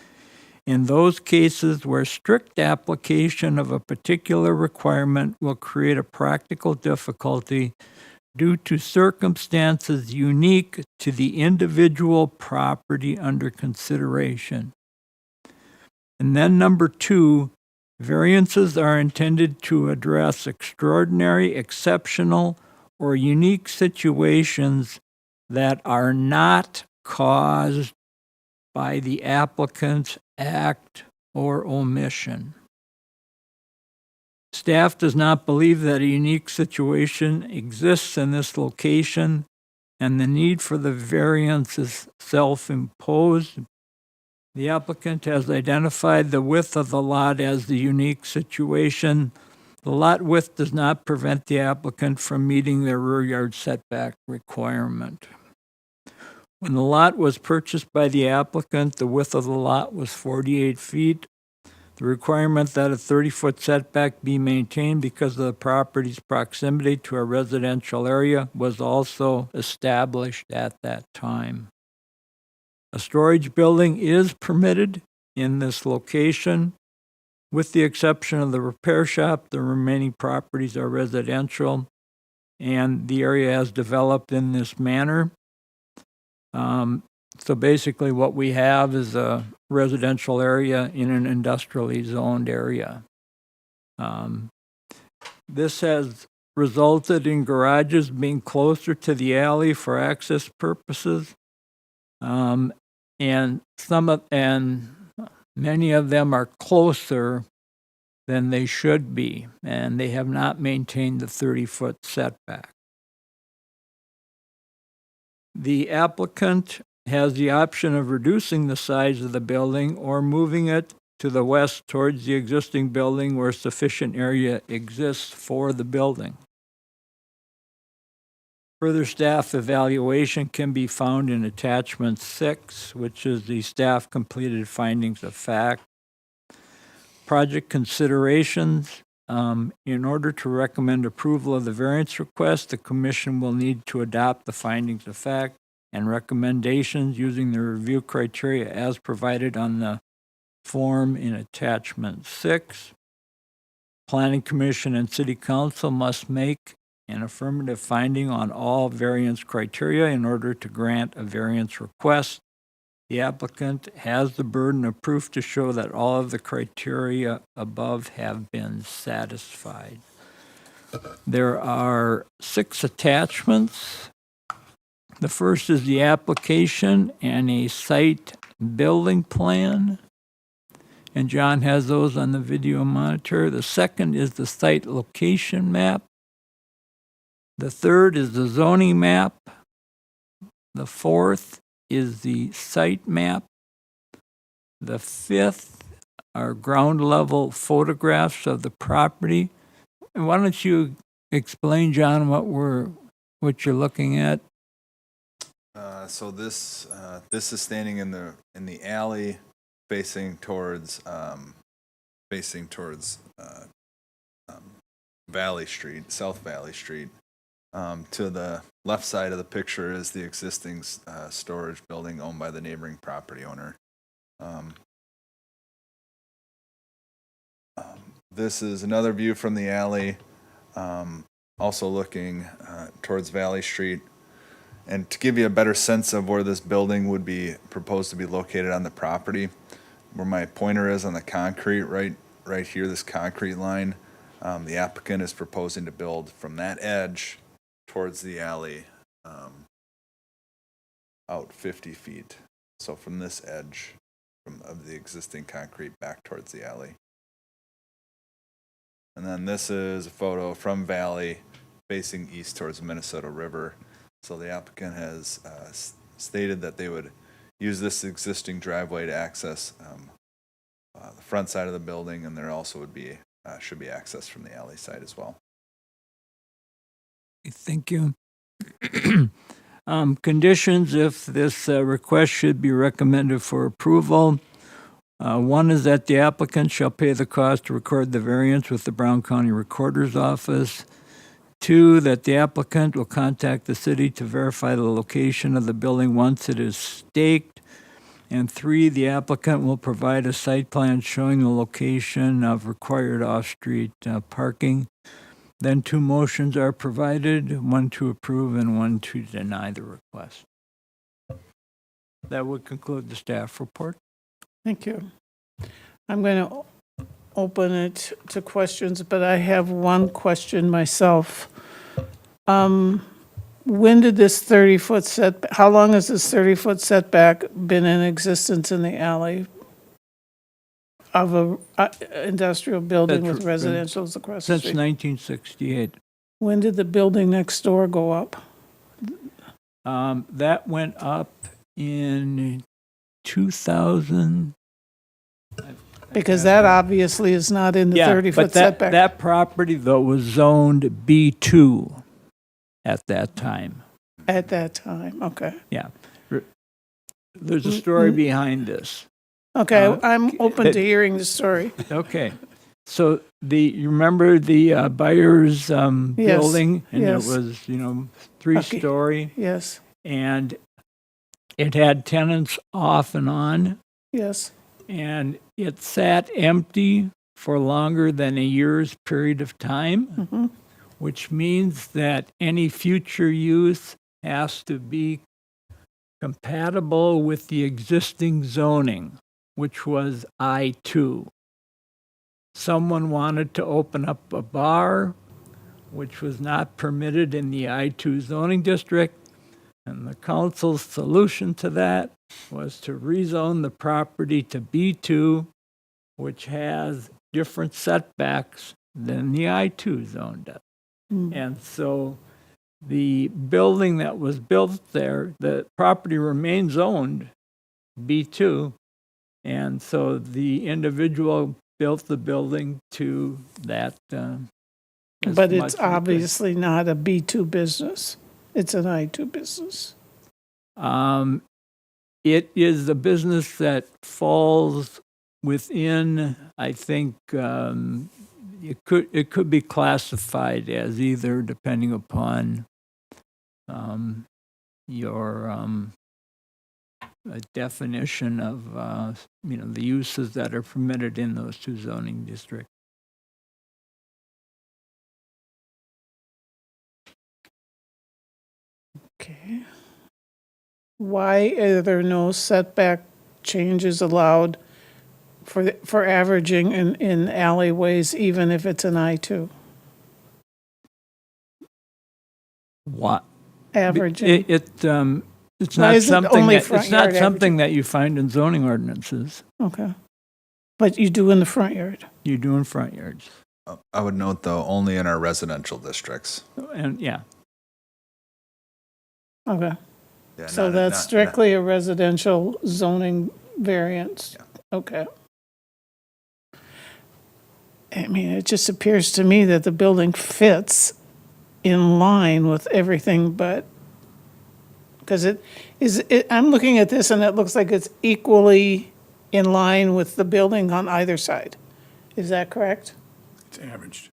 in those cases where strict application of a particular requirement will create a practical difficulty due to circumstances unique to the individual property under consideration. And then number 2, variances are intended to address extraordinary, exceptional, or unique situations that are not caused by the applicant's act or omission. Staff does not believe that a unique situation exists in this location, and the need for the variance is self-imposed. The applicant has identified the width of the lot as the unique situation. The lot width does not prevent the applicant from meeting their rear yard setback requirement. When the lot was purchased by the applicant, the width of the lot was 48 feet. The requirement that a 30-foot setback be maintained because of the property's proximity to a residential area was also established at that time. A storage building is permitted in this location. With the exception of the repair shop, the remaining properties are residential, and the area has developed in this manner. So basically what we have is a residential area in an industrially zoned area. This has resulted in garages being closer to the alley for access purposes. And many of them are closer than they should be, and they have not maintained the 30-foot setback. The applicant has the option of reducing the size of the building or moving it to the west towards the existing building where sufficient area exists for the building. Further staff evaluation can be found in attachment 6, which is the staff completed findings of fact. Project considerations. In order to recommend approval of the variance request, the commission will need to adopt the findings of fact and recommendations using the review criteria as provided on the form in attachment 6. Planning Commission and City Council must make an affirmative finding on all variance criteria in order to grant a variance request. The applicant has the burden of proof to show that all of the criteria above have been satisfied. There are 6 attachments. The first is the application and a site building plan. And John has those on the video monitor. The second is the site location map. The third is the zoning map. The fourth is the site map. The fifth are ground level photographs of the property. And why don't you explain, John, what you're looking at? So this is standing in the alley, facing towards Valley Street, South Valley Street. To the left side of the picture is the existing storage building owned by the neighboring property owner. This is another view from the alley, also looking towards Valley Street. And to give you a better sense of where this building would be proposed to be located on the property, where my pointer is on the concrete, right here, this concrete line, the applicant is proposing to build from that edge towards the alley, out 50 feet. So from this edge of the existing concrete back towards the alley. And then this is a photo from Valley facing east towards the Minnesota River. So the applicant has stated that they would use this existing driveway to access the front side of the building, and there also would be should be access from the alley side as well. Thank you. Conditions, if this request should be recommended for approval. One is that the applicant shall pay the cost to record the variance with the Brown County Recorder's Office. 2, that the applicant will contact the city to verify the location of the building once it is staked. And 3, the applicant will provide a site plan showing the location of required off-street parking. Then 2 motions are provided, one to approve and one to deny the request. That would conclude the staff report. Thank you. I'm going to open it to questions, but I have one question myself. When did this 30-foot setback, how long has this 30-foot setback been in existence in the alley of a industrial building with residentials across the Since street? 1968. When did the building next door go up? That went up in 2000. Because that obviously is not in the Yeah, 30-foot but setback. that property, though, was zoned B2 at that time. At that time, okay. Yeah. There's a story behind this. Okay, Uh, I'm open to hearing the story. Okay. So you remember the Byers building? And yes. it was, 3-story. Yes, And it had tenants off and on. yes. And it sat empty for longer than a year's period of time, Mhm. which means that any future use has to be compatible with the existing zoning, which was I-2. Someone wanted to open up a bar, which was not permitted in the I-2 zoning district, and the council's solution to that was to rezone the property to B2, which has different setbacks than the I-2 zone does. And so the building that was built there, the property remains owned B2, and so the individual built the building to that. as But much it's as it could. obviously not a B2 business. It's an I2 business. It is a business that falls within, I think, it could be classified as either, depending upon your definition of the uses that are permitted in those 2 zoning districts. Okay. Why are there no setback changes allowed for averaging in alleyways, even if it's an I2? What? Averaging. It's Why not is it something only that, front it's not yard something that you find in zoning ordinances. Okay. But you do in the front yard? You do in front yards. I would note, though, only in our residential districts. And yeah, Okay, Yeah, so that's strictly a residential zoning variance? Okay. I mean, it just appears to me that the building fits in line with everything but, because I'm looking at this and it looks like it's equally in line with the building on either side. Is that correct? It's averaged.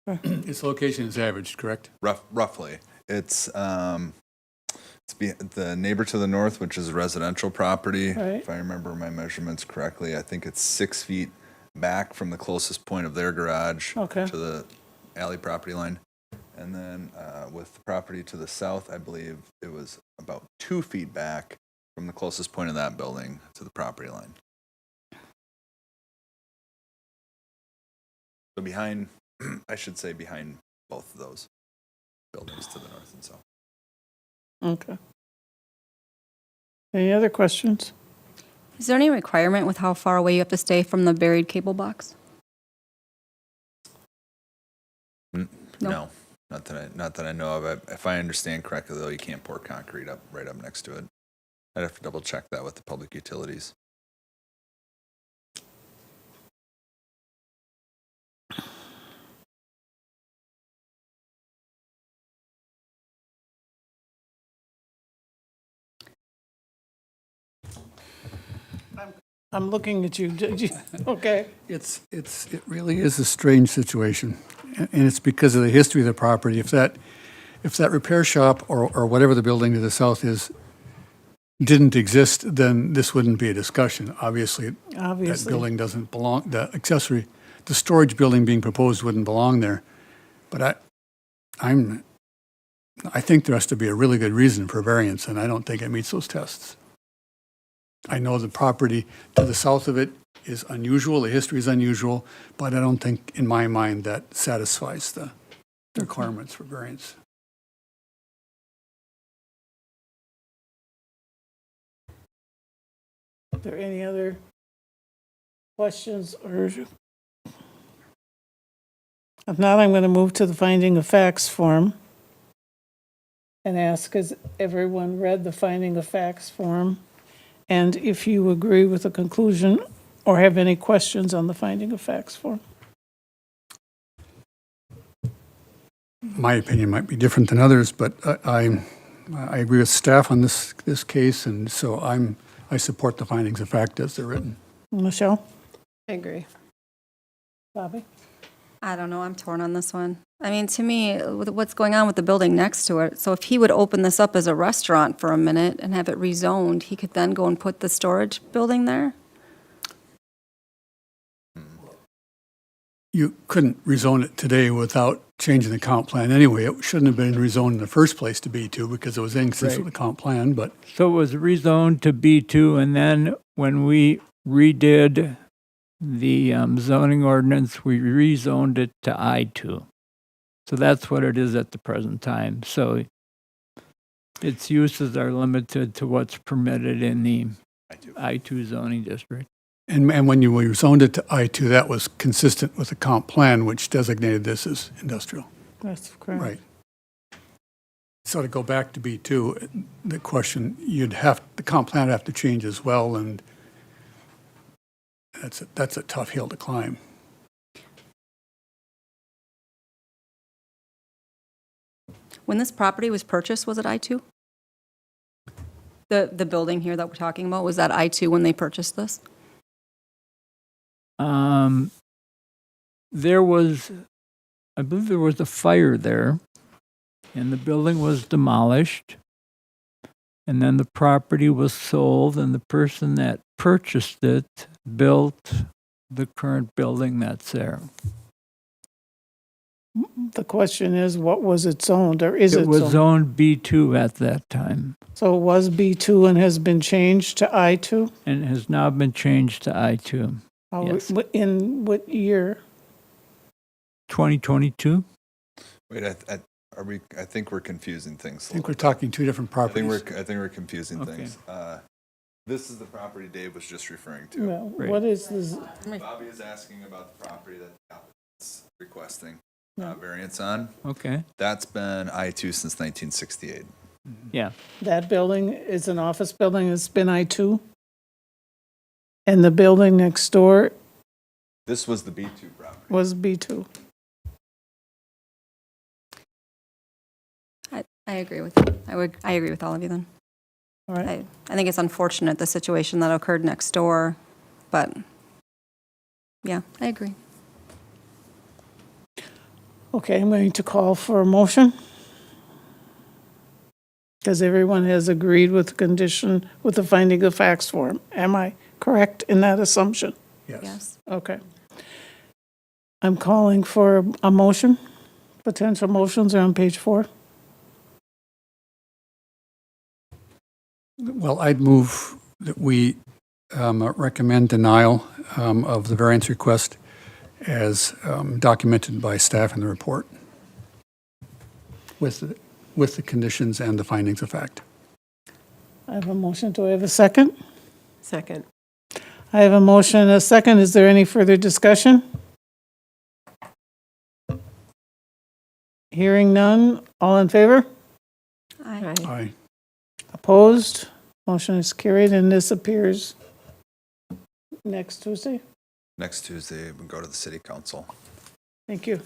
Its location is averaged, correct? Roughly. It's the neighbor to the north, which is a residential property. Right. If I remember my measurements correctly, I think it's 6 feet back from the closest point of their garage Okay. to the alley property line. And then with the property to the south, I believe it was about 2 feet back from the closest point of that building to the property line. So behind, I should say behind both of those buildings to the north and south. Okay. Any other questions? Is there any requirement with how far away you have to stay from the buried cable box? No, not that I know of. If I understand correctly, though, you can't pour concrete right up next to it. I'd have to double check that with the public utilities. I'm looking at you. Okay. It really is a strange situation, and it's because of the history of the property. If that repair shop or whatever the building to the south is didn't exist, then this wouldn't be a discussion. Obviously, that Obviously. building doesn't belong, the storage building being proposed wouldn't belong there. But I think there has to be a really good reason for variance, and I don't think it meets those tests. I know the property to the south of it is unusual, the history is unusual, but I don't think, in my mind, that satisfies the requirements for variance. Are there any other questions or? If not, I'm going to move to the finding of facts form and ask, has everyone read the finding of facts form? And if you agree with the conclusion or have any questions on the finding of facts form? My opinion might be different than others, but I agree with staff on this case, and so I support the findings of fact as they're written. Michelle? I agree. Bobby? I don't know, I'm torn on this one. I mean, to me, with what's going on with the building next to it, so if he would open this up as a restaurant for a minute and have it rezoned, he could then go and put the storage building there? You couldn't rezone it today without changing the comp plan anyway. It shouldn't have been rezoned in the first place to B2 because it was inconsistent with the comp plan, but So it was rezoned to B2, and then when we redid the zoning ordinance, we rezoned it to I2. So that's what it is at the present time. So its uses are limited to what's permitted in the I2 zoning district. and when you rezoned it to I2, that was consistent with the comp plan, which designated this as industrial. That's correct. Right. So to go back to B2, the question, the comp plan would have to change as well, and that's a tough hill to climb. When this property was purchased, was it I-2? The building here that we're talking about, was that I-2 when they purchased this? I believe there was a fire there, and the building was demolished, and then the property was sold, and the person that purchased it built the current building that's there. The question is, what was it zoned, or is it It was zoned? zoned B2 at that time, So it was B2 and has been changed to I2? and has now been changed to I2. Yes. In what year? 2022? Wait, I think we're confusing things. I think we're talking two different I think properties. we're confusing Okay. things. This is the property Dave was just referring to. Well, Right. what is this? Bobby is asking about the property that the applicant's requesting Yeah. variance on. Okay. That's been I2 since 1968. Yeah. That building is an office building, it's been I-2. And the building next door This was the B2 property. was B2. I agree with you. I agree with all of you then. All right, I think it's unfortunate, the situation that occurred next door, but yeah, I agree. okay, I'm going to call for a motion. Because everyone has agreed with the condition, with the finding of facts form. Am I correct in that assumption? Yes. Okay. I'm calling for a motion. Potential motions are on page 4. Well, I'd move that we recommend denial of the variance request as documented by staff in the report with the conditions and the findings of fact. I have a motion. Do I have a second? Second. I have a motion and a second. Is there any further discussion? Hearing none. All in favor? Aye. Aye. Opposed? Motion is carried, and this appears next Tuesday. Next Tuesday, we go to the city council. Thank you.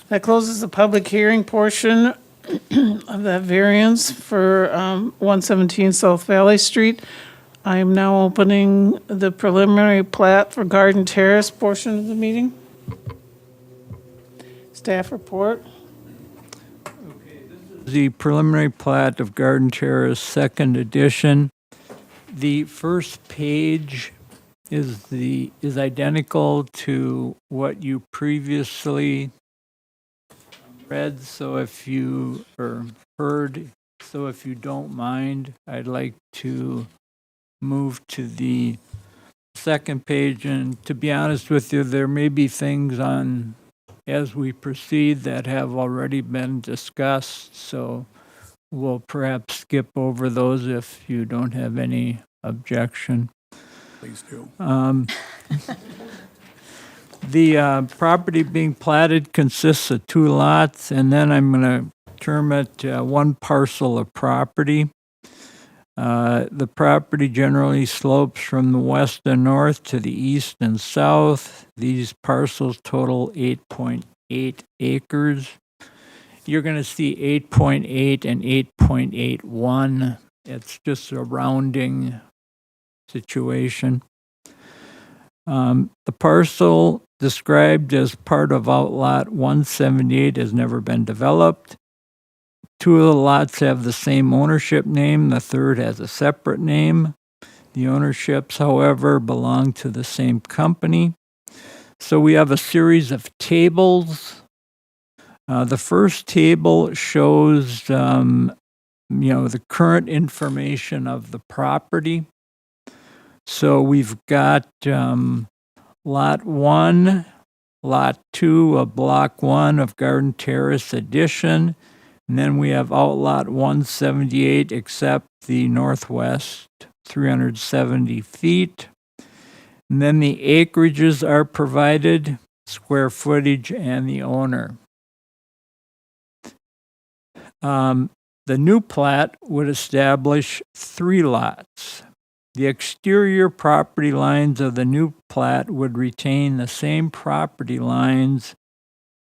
That closes the public hearing portion of that variance for 117 South Valley Street. I am now opening the preliminary plat for Garden Terrace portion of the meeting. Staff report. The preliminary plat of Garden Terrace, second edition. The first page is identical to what you previously read, so if you, or heard, so if you don't mind, I'd like to move to the second page, and to be honest with you, there may be things on, as we proceed, that have already been discussed, so we'll perhaps skip over those if you don't have any objection. Please do. The property being platted consists of 2 lots, and then I'm going to term it one parcel of property. The property generally slopes from the west and north to the east and south. These parcels total 8.8 acres. You're going to see 8.8 and 8.81. It's just a rounding situation. The parcel described as part of Outlot 178 has never been developed. 2 of the lots have the same ownership name. The third has a separate name. The ownerships, however, belong to the same company. So we have a series of tables. The first table shows, the current information of the property. So we've got Lot 1, Lot 2 of Block 1 of Garden Terrace Addition, and then we have Outlot 178 except the northwest 370 feet. And then the acreages are provided, square footage, and the owner. The new plat would establish 3 lots. The exterior property lines of the new plat would retain the same property lines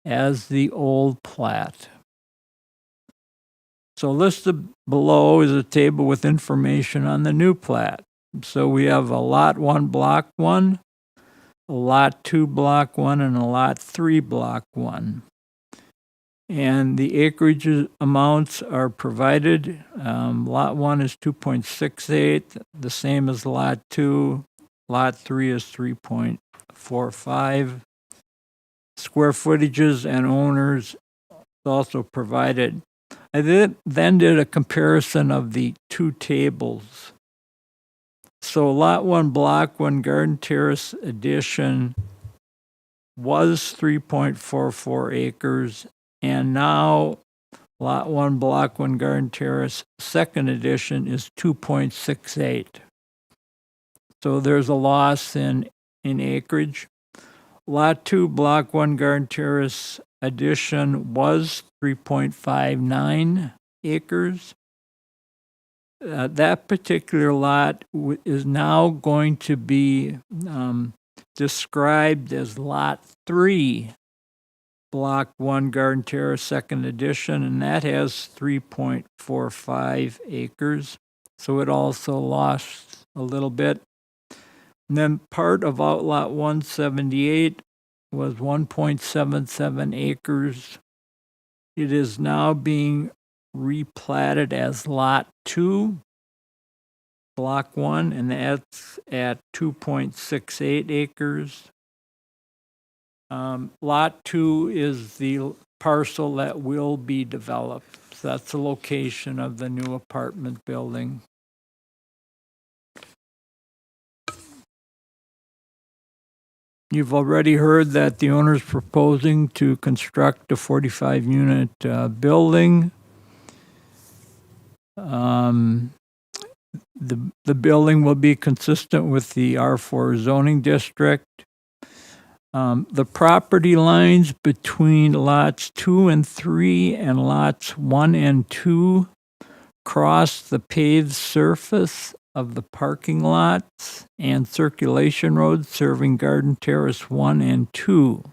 as the old plat. So listed below is a table with information on the new plat. So we have a Lot 1, Block 1, a Lot 2, Block 1, and a Lot 3, Block 1. And the acreage amounts are provided. Lot 1 is 2.68, the same as Lot 2. Lot 3 is 3.45. Square footages and owners also provided. I then did a comparison of the 2 tables. So Lot 1, Block 1, Garden Terrace Addition was 3.44 acres. And now, Lot 1, Block 1, Garden Terrace, second edition is 2.68. So there's a loss in acreage. Lot 2, Block 1, Garden Terrace, addition was 3.59 acres. That particular lot is now going to be described as Lot 3, Block 1, Garden Terrace, second edition, and that has 3.45 acres. So it also lost a little bit. And then part of Outlot 178 was 1.77 acres. It is now being replatted as Lot 2, Block 1, and that's at 2.68 acres. Lot 2 is the parcel that will be developed. So that's the location of the new apartment building. You've already heard that the owner is proposing to construct a 45-unit building. The building will be consistent with the R4 zoning district. The property lines between lots 2 and 3 and lots 1 and 2 cross the paved surface of the parking lots and circulation roads serving Garden Terrace 1 and 2.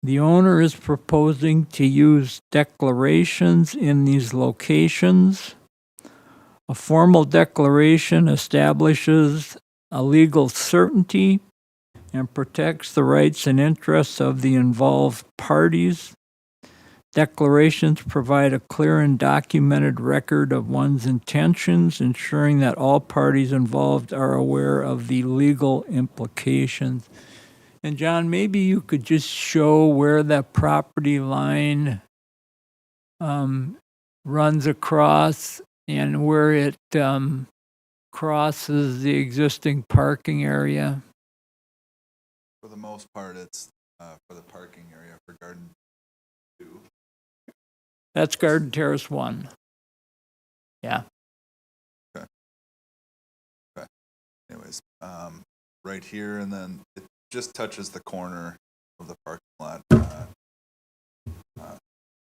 The owner is proposing to use declarations in these locations. A formal declaration establishes a legal certainty and protects the rights and interests of the involved parties. Declarations provide a clear and documented record of one's intentions, ensuring that all parties involved are aware of the legal implications. And John, maybe you could just show where that property line runs across and where it crosses the existing parking area. For the most part, it's for the parking area for Garden 2. That's Garden Terrace 1. Yeah. Anyways, right here, and then it just touches the corner of the parking lot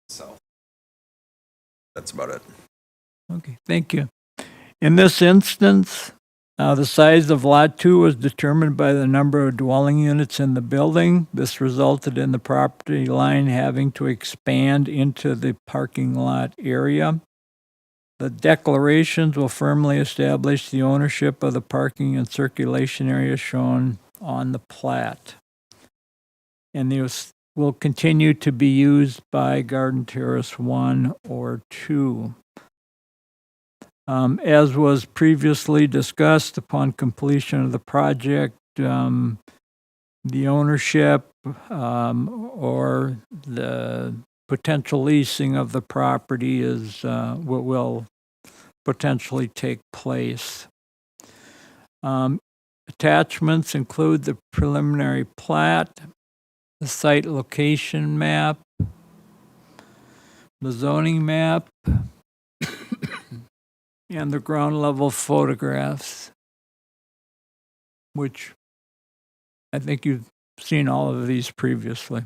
south. That's about it. Okay, thank you. In this instance, the size of Lot 2 was determined by the number of dwelling units in the building. This resulted in the property line having to expand into the parking lot area. The declarations will firmly establish the ownership of the parking and circulation area shown on the plat. And these will continue to be used by Garden Terrace 1 or 2. As was previously discussed, upon completion of the project, the ownership or the potential leasing of the property is what will potentially take place. Attachments include the preliminary plat, the site location map, the zoning map, and the ground level photographs, which I think you've seen all of these previously.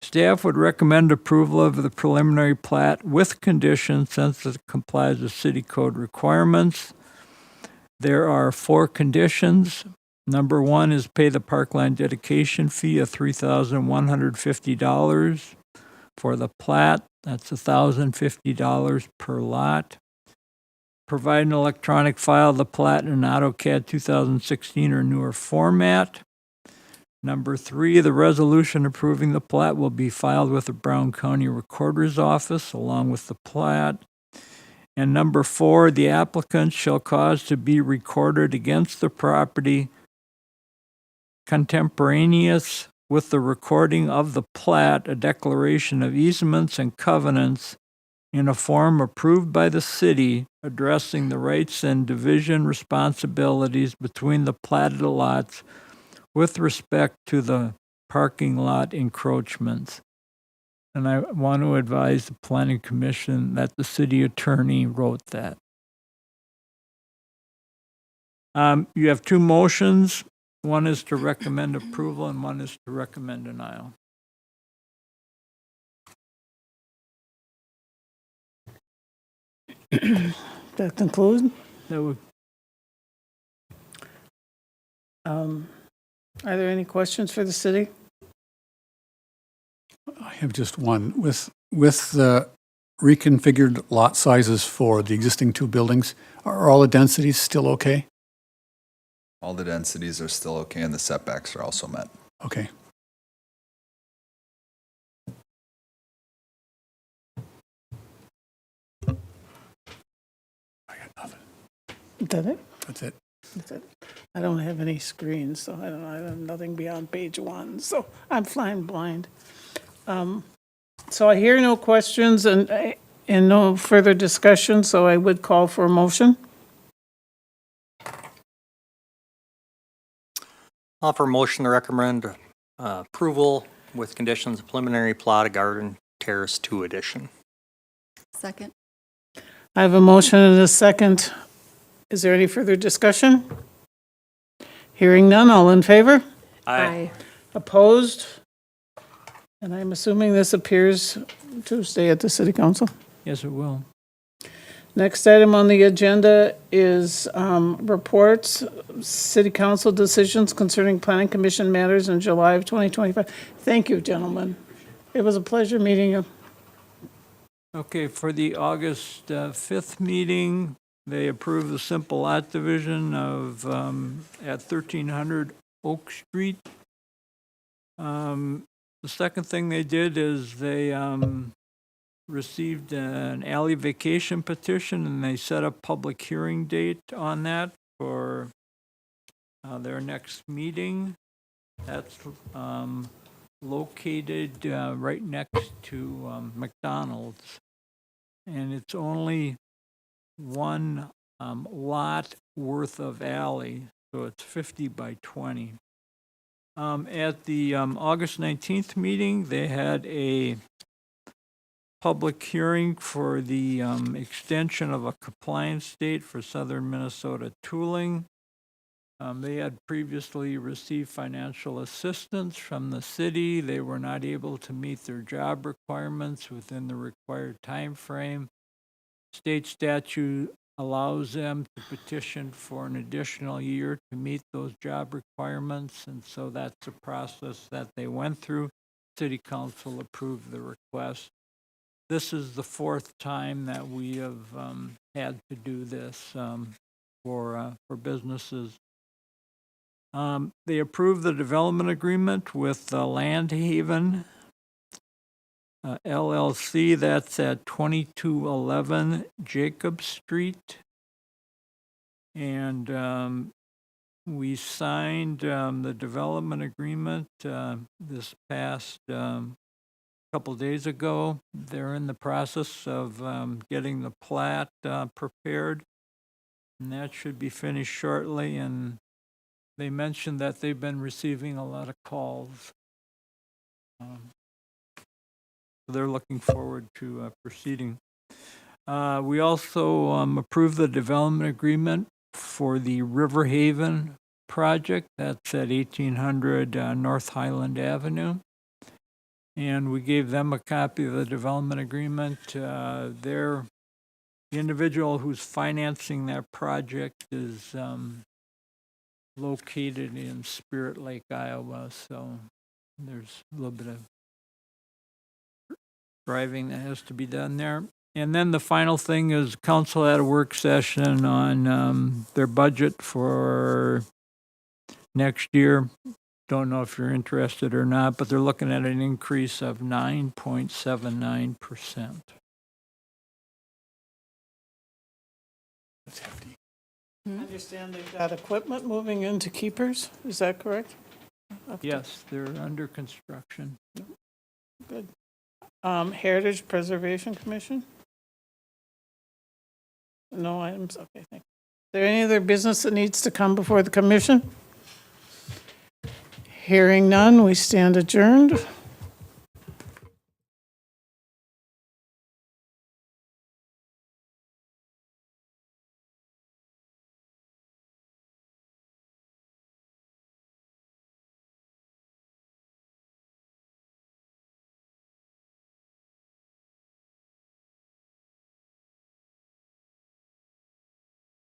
Staff would recommend approval of the preliminary plat with conditions since it complies with city code requirements. There are 4 conditions. Number 1 is pay the parkland dedication fee of $3,150 for the plat. That's $1,050 per lot. Provide an electronic file of the plat in an AutoCAD 2016 or newer format. Number 3, the resolution approving the plat will be filed with the Brown County Recorder's Office along with the plat. And number 4, the applicant shall cause to be recorded against the property contemporaneous with the recording of the plat, a declaration of easements and covenants in a form approved by the city addressing the rights and division responsibilities between the platted lots with respect to the parking lot encroachments. And I want to advise the Planning Commission that the city attorney wrote that. You have 2 motions. One is to recommend approval and one is to recommend denial. That conclude? That would, Are there any questions for the city? I have just one. With the reconfigured lot sizes for the existing two buildings, are all the densities still okay? All the densities are still okay and the setbacks are also met. Okay. I got nothing. Is that it? That's it. That's it. I don't have any screens, so I have nothing beyond page 1, so I'm flying blind. So I hear no questions and no further discussion, so I would call for a motion. Offer motion to recommend approval with conditions of preliminary plot of Garden Terrace 2 addition. Second. I have a motion and a second. Is there any further discussion? Hearing none, all in favor? Aye. Opposed? And I'm assuming this appears Tuesday at the city council. yes, it will. Next item on the agenda is reports, city council decisions concerning planning commission matters in July of 2025. Thank you, gentlemen. It was a pleasure meeting you. Okay, for the August 5th meeting, they approved the simple lot division of, at 1300 Oak Street. The second thing they did is they received an alley vacation petition, and they set a public hearing date on that for their next meeting. That's located right next to McDonald's. And it's only one lot worth of alley, so it's 50 by 20. At the August 19th meeting, they had a public hearing for the extension of a compliance date for Southern Minnesota tooling. They had previously received financial assistance from the city. They were not able to meet their job requirements within the required time frame. State statute allows them to petition for an additional year to meet those job requirements, and so that's a process that they went through. City council approved the request. This is the fourth time that we have had to do this for businesses. They approved the development agreement with Land Haven LLC. That's at 2211 Jacob Street. And we signed the development agreement this past couple days ago. They're in the process of getting the plat prepared, and that should be finished shortly. And they mentioned that they've been receiving a lot of calls. So they're looking forward to proceeding. We also approved the development agreement for the River Haven project. That's at 1800 North Highland Avenue. And we gave them a copy of the development agreement. The individual who's financing that project is located in Spirit Lake, Iowa, so there's a little bit of driving that has to be done there. And then the final thing is council had a work session on their budget for next year. Don't know if you're interested or not, but they're looking at an increase of 9.79%. That's hefty. I understand they've got equipment moving into Keepers, is that correct? Yes, they're under construction. Good. Heritage Preservation Commission? No items, okay, thank you. Is there any other business that needs to come before the commission? Hearing none, we stand adjourned.